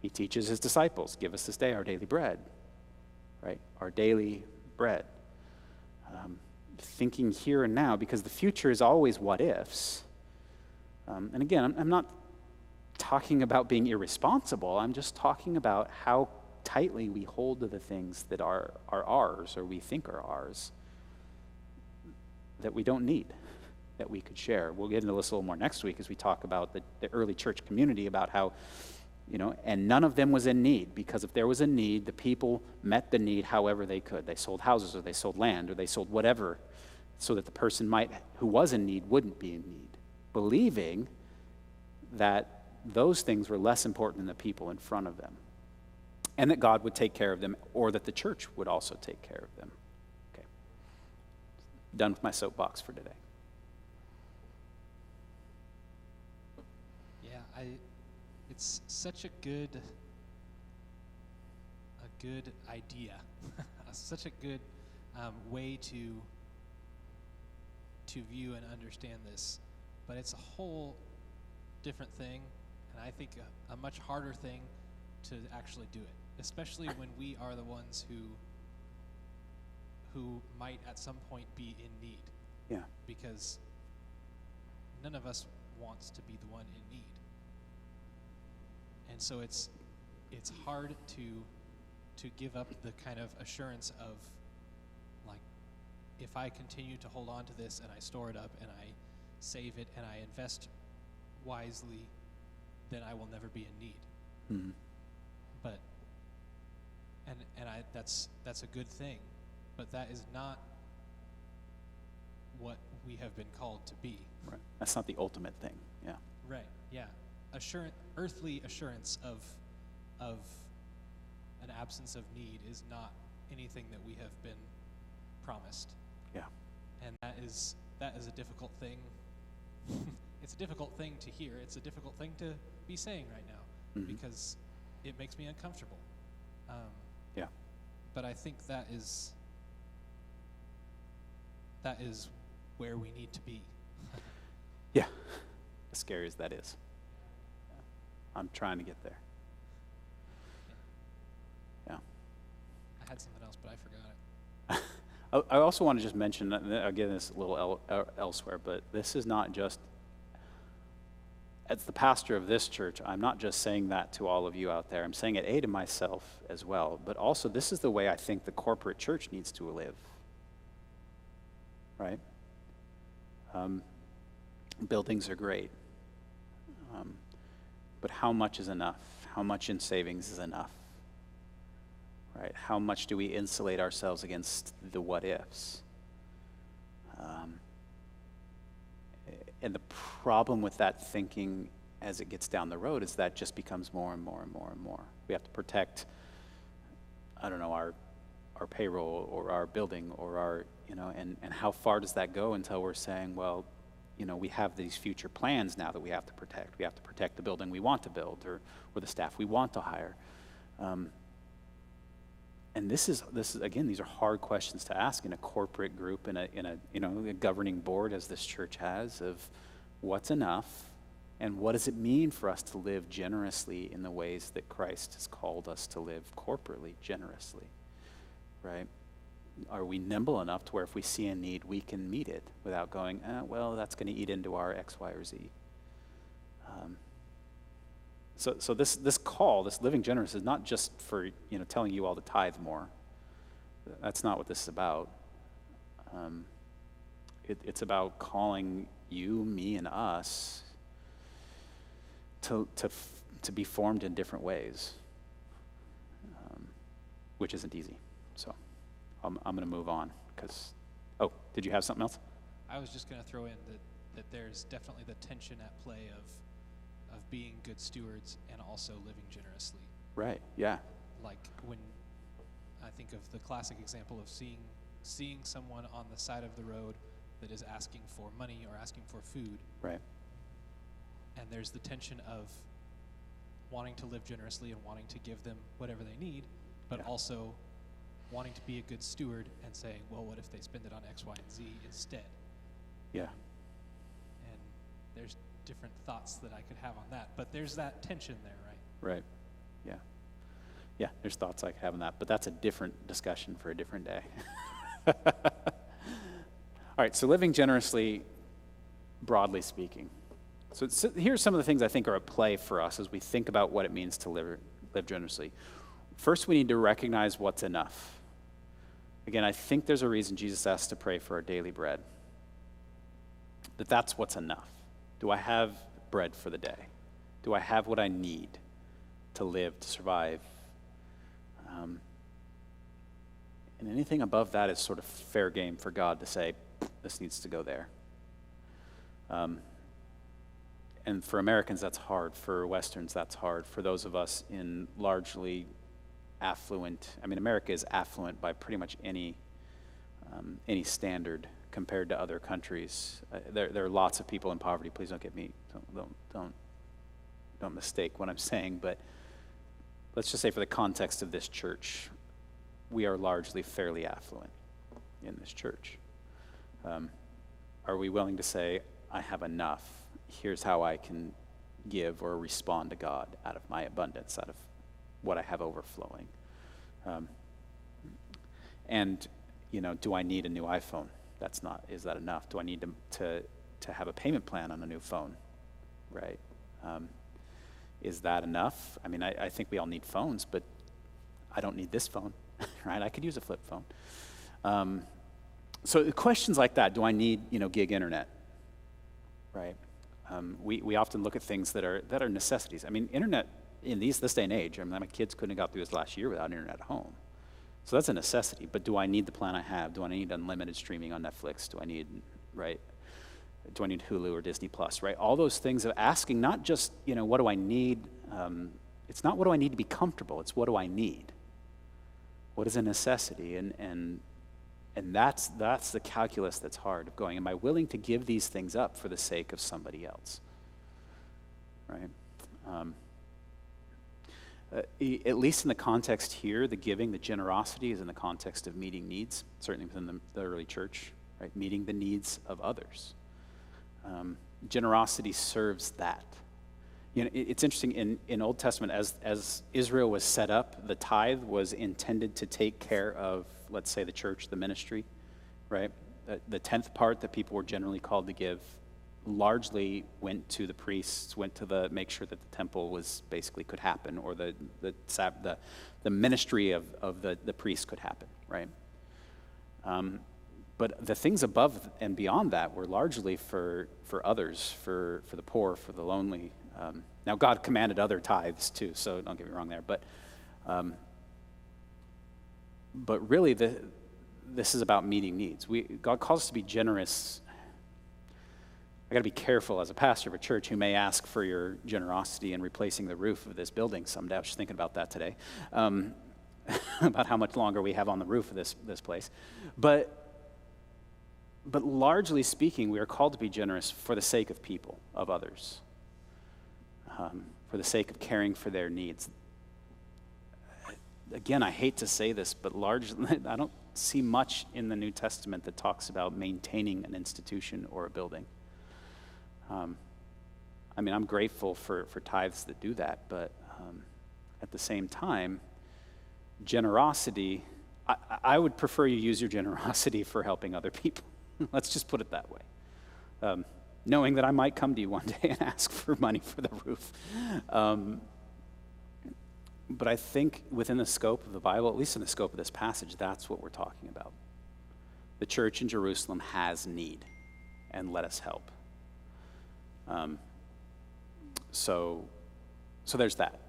Speaker 1: He teaches his disciples, give us this day our daily bread, right? Our daily bread. Thinking here and now, because the future is always what ifs. And again, I'm not talking about being irresponsible. I'm just talking about how tightly we hold to the things that are ours or we think are ours that we don't need, that we could share. We'll get into this a little more next week as we talk about the early church community, about how, and none of them was in need, because if there was a need, the people met the need however they could. They sold houses or they sold land or they sold whatever so that the person who was in need wouldn't be in need, believing that those things were less important than the people in front of them, and that God would take care of them, or that the church would also take care of them. Okay. Done with my soapbox for today.
Speaker 2: Yeah, it's such a good idea, such a good way to view and understand this. But it's a whole different thing, and I think a much harder thing to actually do it, especially when we are the ones who might at some point be in need.
Speaker 1: Yeah.
Speaker 2: Because none of us wants to be the one in need. And so it's hard to give up the kind of assurance of, like, if I continue to hold on to this and I store it up and I save it and I invest wisely, then I will never be in need.
Speaker 1: Mm-hmm.
Speaker 2: But that's a good thing, but that is not what we have been called to be.
Speaker 1: Right. That's not the ultimate thing. Yeah.
Speaker 2: Right. Yeah. Earthly assurance of an absence of need is not anything that we have been promised.
Speaker 1: Yeah.
Speaker 2: And that is a difficult thing it's a difficult thing to hear. It's a difficult thing to be saying right now because it makes me uncomfortable.
Speaker 1: Yeah.
Speaker 2: But I think that is where we need to be.
Speaker 1: Yeah, as scary as that is. I'm trying to get there. Yeah.
Speaker 2: I had something else, but I forgot it.
Speaker 1: I also want to just mention, again, this a little elsewhere, but this is not just, as the pastor of this church, I'm not just saying that to all of you out there. I'm saying it, to myself as well, but also this is the way I think the corporate church needs to live, right? Buildings are great, but how much is enough? How much in savings is enough? Right? How much do we insulate ourselves against the what ifs? And the problem with that thinking as it gets down the road is that just becomes more and more and more and more. We have to protect, I don't know, our payroll or our building or our, and how far does that go until we're saying, well, we have these future plans now that we have to protect. We have to protect the building we want to build or the staff we want to hire. And this is again, these are hard questions to ask in a corporate group, in a governing board as this church has, of what's enough and what does it mean for us to live generously in the ways that Christ has called us to live corporately generously, right? Are we nimble enough to where if we see a need, we can meet it without going, well, that's going to eat into our X, Y, or Z. So this call, this living generous, is not just for telling you all to tithe more. That's not what this is about. It's about calling you, me, and us to be formed in different ways, which isn't easy. So I'm going to move on because. Oh, did you have something else?
Speaker 2: I was just going to throw in that there's definitely the tension at play of being good stewards and also living generously.
Speaker 1: Right, yeah.
Speaker 2: Like when I think of the classic example of seeing someone on the side of the road that is asking for money or asking for food.
Speaker 1: Right.
Speaker 2: And there's the tension of wanting to live generously and wanting to give them whatever they need, but also wanting to be a good steward and saying, well, what if they spend it on X, Y, and Z instead?
Speaker 1: Yeah.
Speaker 2: And there's different thoughts that I could have on that, but there's that tension there, right?
Speaker 1: Right. Yeah. Yeah, there's thoughts I could have on that, but that's a different discussion for a different day. All right, so living generously, broadly speaking. So here's some of the things I think are at play for us as we think about what it means to live generously. First, we need to recognize what's enough. Again, I think there's a reason Jesus asked to pray for our daily bread. That's what's enough. Do I have bread for the day? Do I have what I need to live, to survive? And anything above that is sort of fair game for God to say, this needs to go there. And for Americans, that's hard. For Westerns, that's hard. For those of us in largely affluent, America is affluent by pretty much any standard compared to other countries. There are lots of people in poverty. Please don't get me, don't mistake what I'm saying, but let's just say for the context of this church, we are largely fairly affluent in this church. Are we willing to say, I have enough, here's how I can give or respond to God out of my abundance, out of what I have overflowing? And, do I need a new iPhone? Is that enough? Do I need to have a payment plan on a new phone, right? Is that enough? I think we all need phones, but I don't need this phone, right? I could use a flip phone. So questions like that, do I need, gig internet, right? We often look at things that are necessities. Internet in this day and age, my kids couldn't have got through this last year without internet at home. So that's a necessity, but do I need the plan I have? Do I need unlimited streaming on Netflix? Do I need Hulu or Disney Plus, right? All those things of asking, not just, what do I need? It's not what do I need to be comfortable, it's what do I need? What is a necessity? And And that's the calculus that's hard of going, am I willing to give these things up for the sake of somebody else? Right? At least in the context here, the giving, the generosity is in the context of meeting needs, certainly within the early church, right? Meeting the needs of others. Generosity serves that. You know, it's interesting in Old Testament, as Israel was set up, the tithe was intended to take care of, let's say, the church, the ministry, right? The 10th part that people were generally called to give largely went to the priests, went to make sure that the temple was basically could happen, or the ministry of the priest could happen, right? But the things above and beyond that were largely for others, for the poor, for the lonely. Now, God commanded other tithes too, so don't get me wrong there. But really, this is about meeting needs. God calls us to be generous. I got to be careful as a pastor of a church who may ask for your generosity in replacing the roof of this building someday. I was just thinking about that today, about how much longer we have on the roof of this place. But largely speaking, we are called to be generous for the sake of people, of others, for the sake of caring for their needs. Again, I hate to say this, but largely, I don't see much in the New Testament that talks about maintaining an institution or a building. I mean, I'm grateful for tithes that do that, but at the same time, generosity, I would prefer you use your generosity for helping other people. Let's just put it that way. Knowing that I might come to you one day and ask for money for the roof. But I think within the scope of the Bible, at least in the scope of this passage, that's what we're talking about. The church in Jerusalem has need, and let us help. So there's that.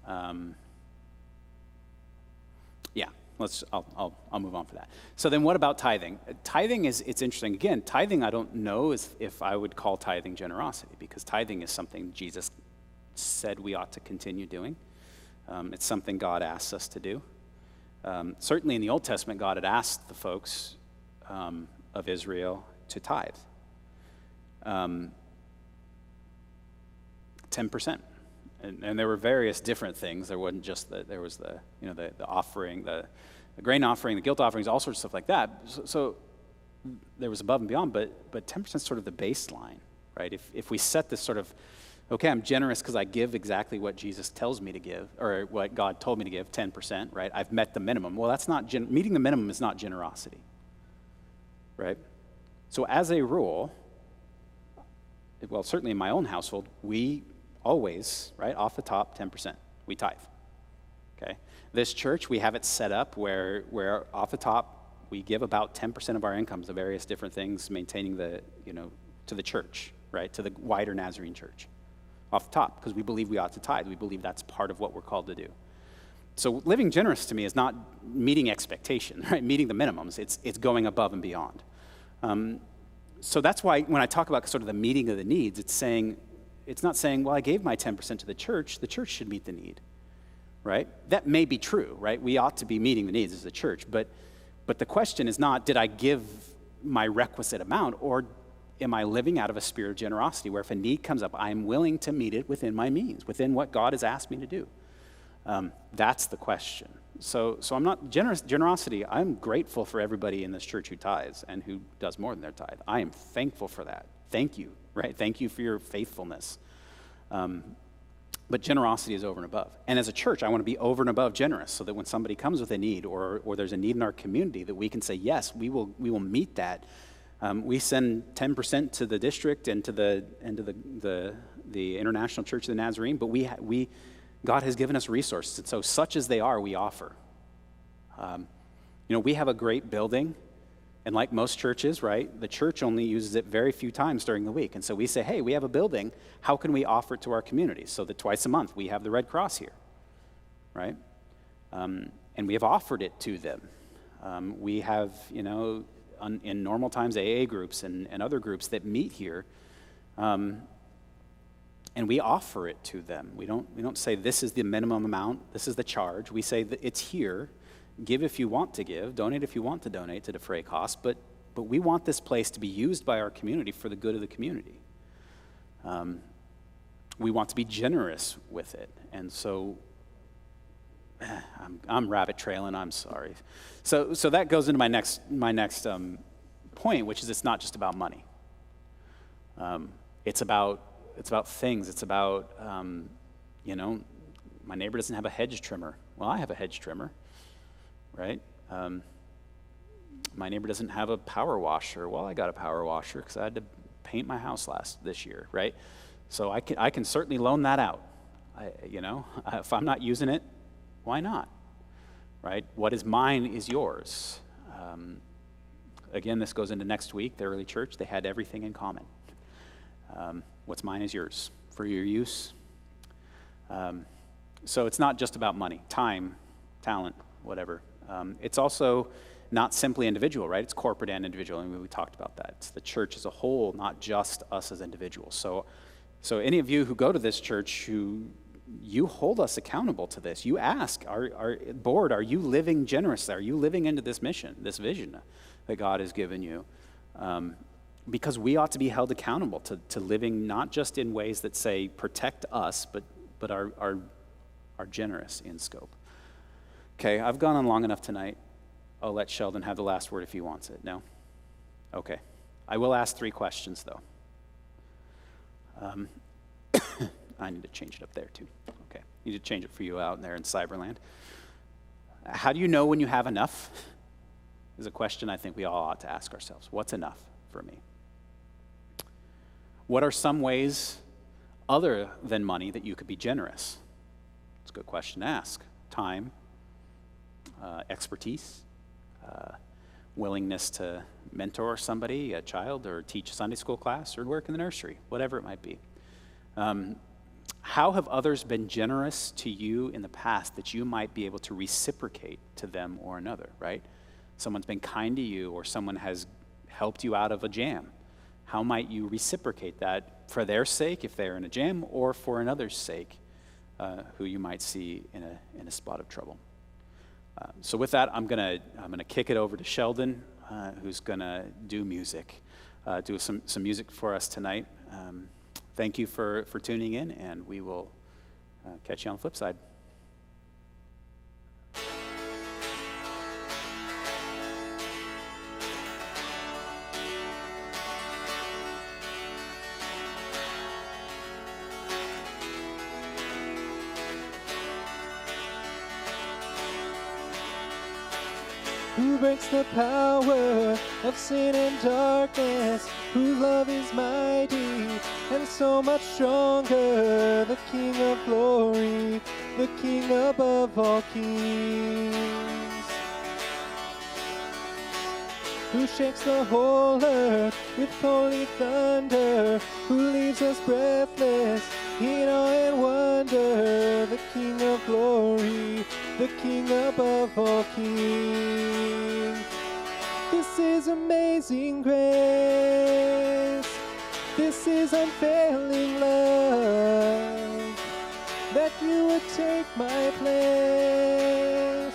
Speaker 1: I'll move on for that. So then what about tithing? Tithing it's interesting. Again, tithing I don't know if I would call tithing generosity, because tithing is something Jesus said we ought to continue doing. It's something God asks us to do. Certainly in the Old Testament, God had asked the folks of Israel to tithe. 10%. And there were various different things. There wasn't just there was the offering, the grain offering, the guilt offerings, all sorts of stuff like that. So there was above and beyond, but 10% is sort of the baseline, right? If we set this sort of, okay, I'm generous because I give exactly what Jesus tells me to give, or what God told me to give, 10%, right? I've met the minimum. Well, that's not, meeting the minimum is not generosity, right? So as a rule, well, certainly in my own household, we always, right, off the top, 10%, we tithe, okay? This church, we have it set up where off the top, we give about 10% of our incomes to various different things, maintaining to the church, right, to the wider Nazarene church, off the top, because we believe we ought to tithe. We believe that's part of what we're called to do. So living generous to me is not meeting expectation, right, meeting the minimums. It's going above and beyond. So that's why when I talk about sort of the meeting of the needs, it's not saying, well, I gave my 10% to the church should meet the need, right? That may be true, right? We ought to be meeting the needs as a church, but the question is not, did I give my requisite amount, or am I living out of a spirit of generosity where if a need comes up, I'm willing to meet it within my means, within what God has asked me to do? That's the question. So I'm not generosity. I'm grateful for everybody in this church who tithes and who does more than their tithe. I am thankful for that. Thank you, right? Thank you for your faithfulness. But generosity is over and above. And as a church, I want to be over and above generous so that when somebody comes with a need or there's a need in our community, that we can say, yes, we will meet that. We send 10% to the district and to the International Church of the Nazarene, but God has given us resources, and so such as they are, we offer. We have a great building, and like most churches, right, the church only uses it very few times during the week, and so we say, hey, we have a building, how can we offer it to our community? So that twice a month we have the Red Cross here, right? And we have offered it to them. We have, in normal times, AA groups and other groups that meet here, and we offer it to them. We don't say this is the minimum amount, this is the charge. We say that it's here. Give if you want to give, donate if you want to donate to defray costs, but we want this place to be used by our community for the good of the community. We want to be generous with it. And so I'm rabbit trailing, I'm sorry. So that goes into my next point, which is it's not just about money. It's about things. It's about, my neighbor doesn't have a hedge trimmer. Well, I have a hedge trimmer, right? My neighbor doesn't have a power washer. Well, I got a power washer because I had to paint my house this year, right? So I can certainly loan that out. If I'm not using it, why not, right? What is mine is yours. Again, this goes into next week. The early church, they had everything in common. What's mine is yours for your use. So it's not just about money, time, talent, whatever. It's also not simply individual, right? It's corporate and individual, and we talked about that. It's the church as a whole, not just us as individuals. So any of you who go to this church, you hold us accountable to this. You ask, our board, are you living generously? Are you living into this mission, this vision that God has given you? Because we ought to be held accountable to living not just in ways that say protect us, but are generous in scope. Okay, I've gone on long enough tonight. I'll let Sheldon have the last word if he wants it. No? Okay. I will ask 3 questions, though. I need to change it up there, too. Okay. Need to change it for you out there in Cyberland. How do you know when you have enough? Is a question I think we all ought to ask ourselves. What's enough for me? What are some ways other than money that you could be generous? It's a good question to ask. Time, expertise, willingness to mentor somebody, a child, or teach a Sunday school class, or work in the nursery, whatever it might be. How have others been generous to you in the past that you might be able to reciprocate to them or another, right? Someone's been kind to you, or someone has helped you out of a jam. How might you reciprocate that for their sake, if they're in a jam, or for another's sake, who you might see in a spot of trouble? So with that, I'm gonna kick it over to Sheldon, who's gonna do music, do some music for us tonight. Thank you for tuning in, and we will catch you on the flip side.
Speaker 3: Who breaks the power of sin and darkness, whose love is mighty and so much stronger, the King of glory, the King above all kings. Who shakes the whole earth with holy thunder, who leaves us breathless in awe and wonder, the King of glory, the King above all kings. This is amazing grace. This is unfailing love, that you would take my place,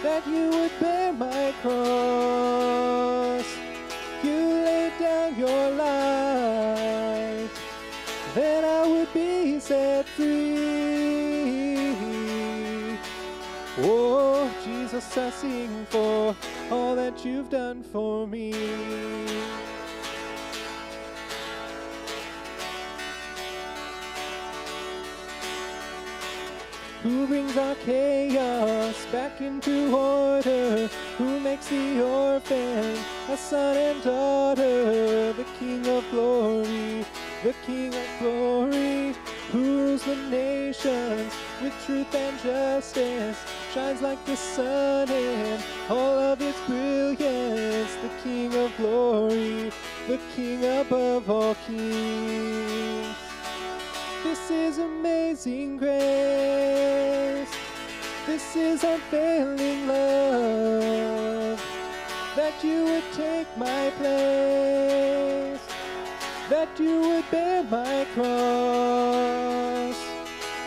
Speaker 3: that you would bear my cross. You laid down your life, that I would be set free. Oh, Jesus, I sing for all that you've done for me. Who brings our chaos back into order? Who makes the orphan a son and daughter? The King of glory, the King of glory, who rules the nations with truth and justice, shines like the sun in all of its brilliance. The King of glory, the King above all kings. This is amazing grace. This is unfailing love, that you would take my place, that you would bear my cross.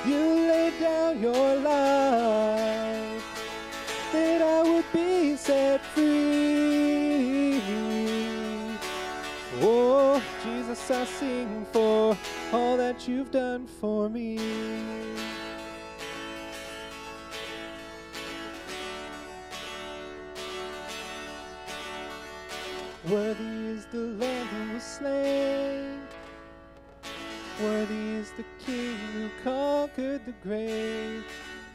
Speaker 3: You laid down your life, that I Oh, Jesus, I sing for all that you've done for me. Worthy is the Lamb who was slain. Worthy is the King who conquered the grave.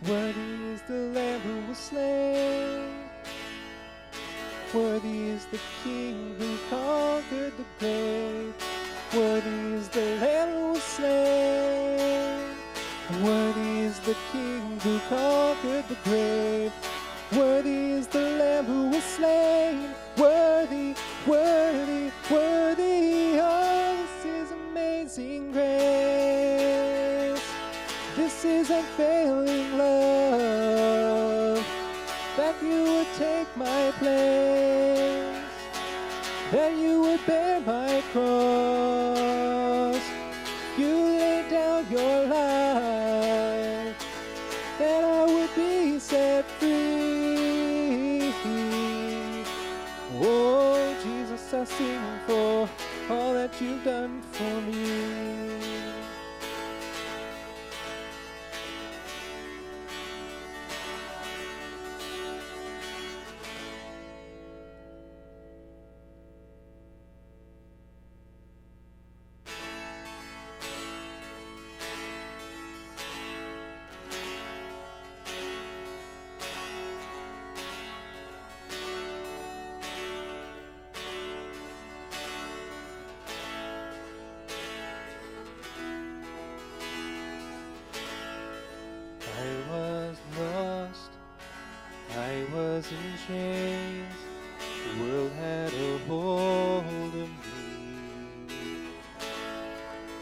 Speaker 3: Worthy is the Lamb who was slain. Worthy is the King who conquered the grave. Worthy is the Lamb who was slain. Worthy is the King who conquered the grave. Worthy is the Lamb who was slain. Worthy, worthy, worthy. Oh, this is amazing grace. This is unfailing love. That you would take my place. That you would bear my cross. You laid down your life. That I would be set free. Oh, Jesus, I sing for all that you've done for me. I was lost, I was in chains, the world had a hold of me.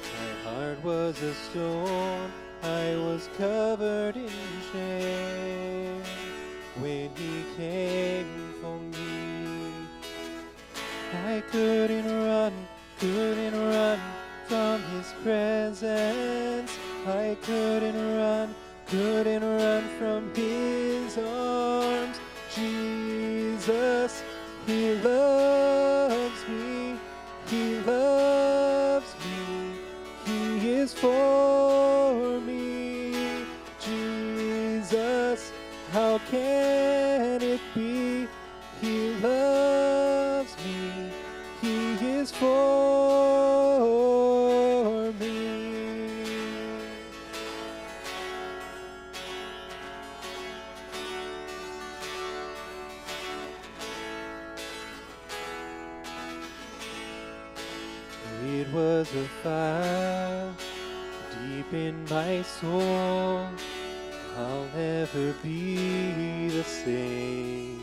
Speaker 3: My heart was a stone, I was covered in shame, when he came for me. I couldn't run from his presence. I couldn't run from his arms. Jesus, he loves me, he loves me, he is for me. Jesus, how can it be? He loves me, he is for me. It was a fire deep in my soul. I'll never be the same.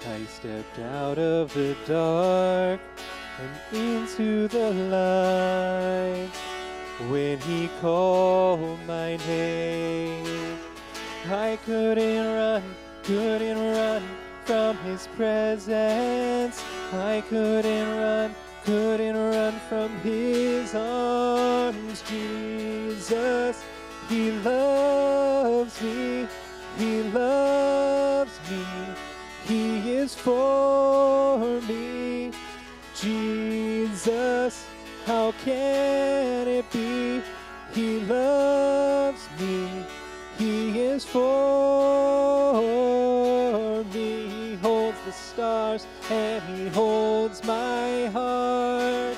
Speaker 3: I stepped out of the dark and into the light when he called my name. I couldn't run from his presence. I couldn't run from his arms. Jesus, he loves me, he loves me, he is for me. Jesus, how can it be? He loves me, he is for me. He holds the stars and he holds my heart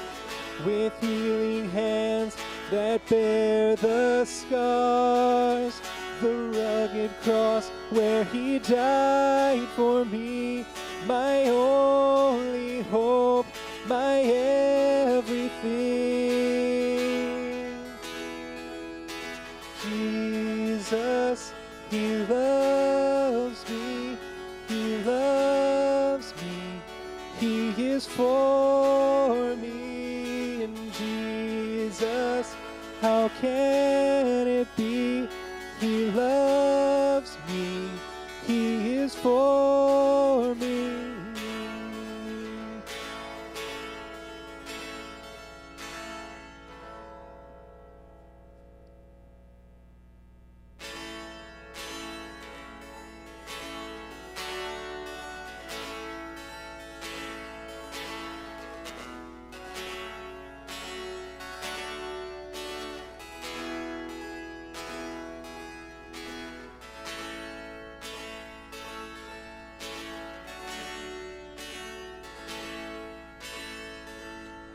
Speaker 3: with healing hands that bear the scars. The rugged cross where he died for me, my only hope, my everything. Jesus, he loves me, he loves me, he is for me. And Jesus, how can it be? He loves me, he is for me.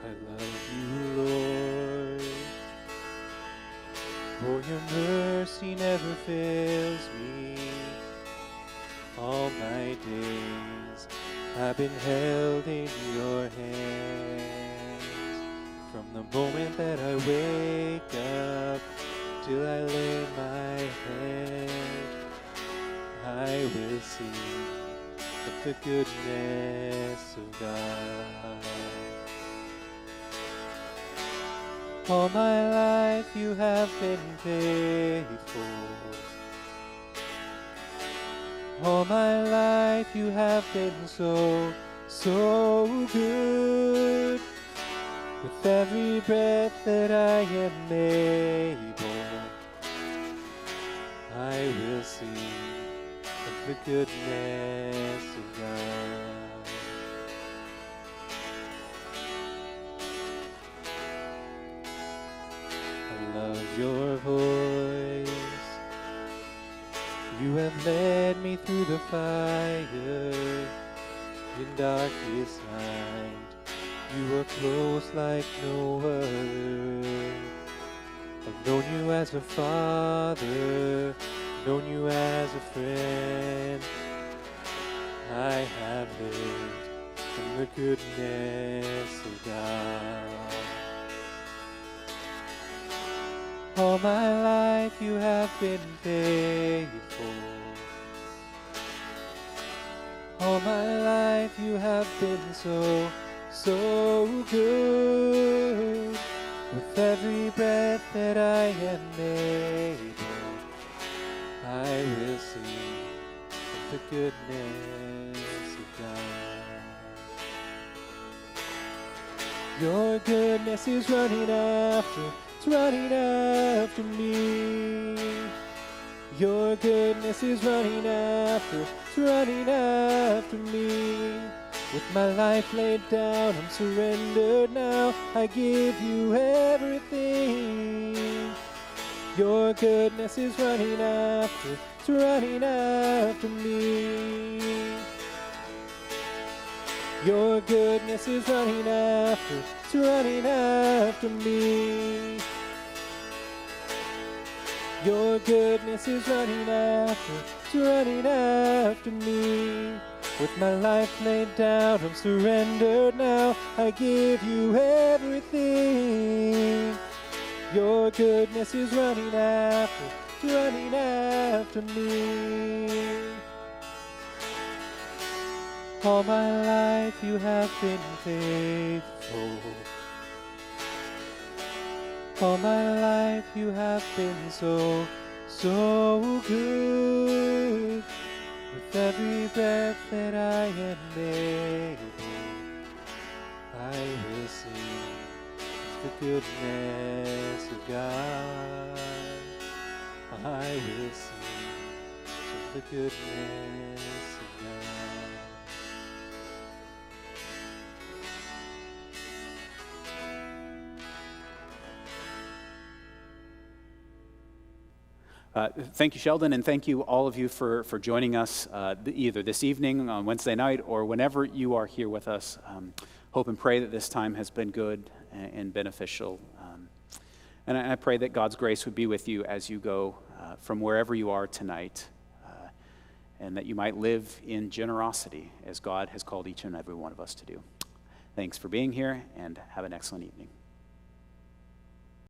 Speaker 3: I love you, Lord, for your mercy never fails me. All my days I've been held in your hands. From the moment that I wake up till I lay my head, I will sing of the goodness of God. All my life you have been faithful. All my life you have been so, so good. With every breath that I am able, I will sing of the goodness of God. I love your voice. You have led me through the fire in darkest night. You are close like no other. I've known you as a father, known you as a friend. I have lived in the goodness of God. All my life you have been faithful. All my life you have been so, so good. With every breath that I am able, I will sing of the goodness of God. Your goodness is running after, it's running after me. Your goodness is running after, it's running after me. With my life laid down, I'm surrendered now. I give you everything. Your goodness is running after, it's running after me. Your goodness is running after, it's running after me. Your goodness is running after, it's running after me. With my life laid down, I'm surrendered now. I give you everything. Your goodness is running after, it's running after me. All my life you have been faithful. All my life you have been so, so good. With every breath that I am able, I will sing of the goodness of God. I will sing of the goodness of God.
Speaker 1: Thank you, Sheldon, and thank you all of you for joining us either this evening on Wednesday night or whenever you are here with us. Hope and pray that this time has been good and beneficial. And I pray that God's grace would be with you as you go from wherever you are tonight, and that you might live in generosity as God has called each and every one of us to do. Thanks for being here, and have an excellent evening.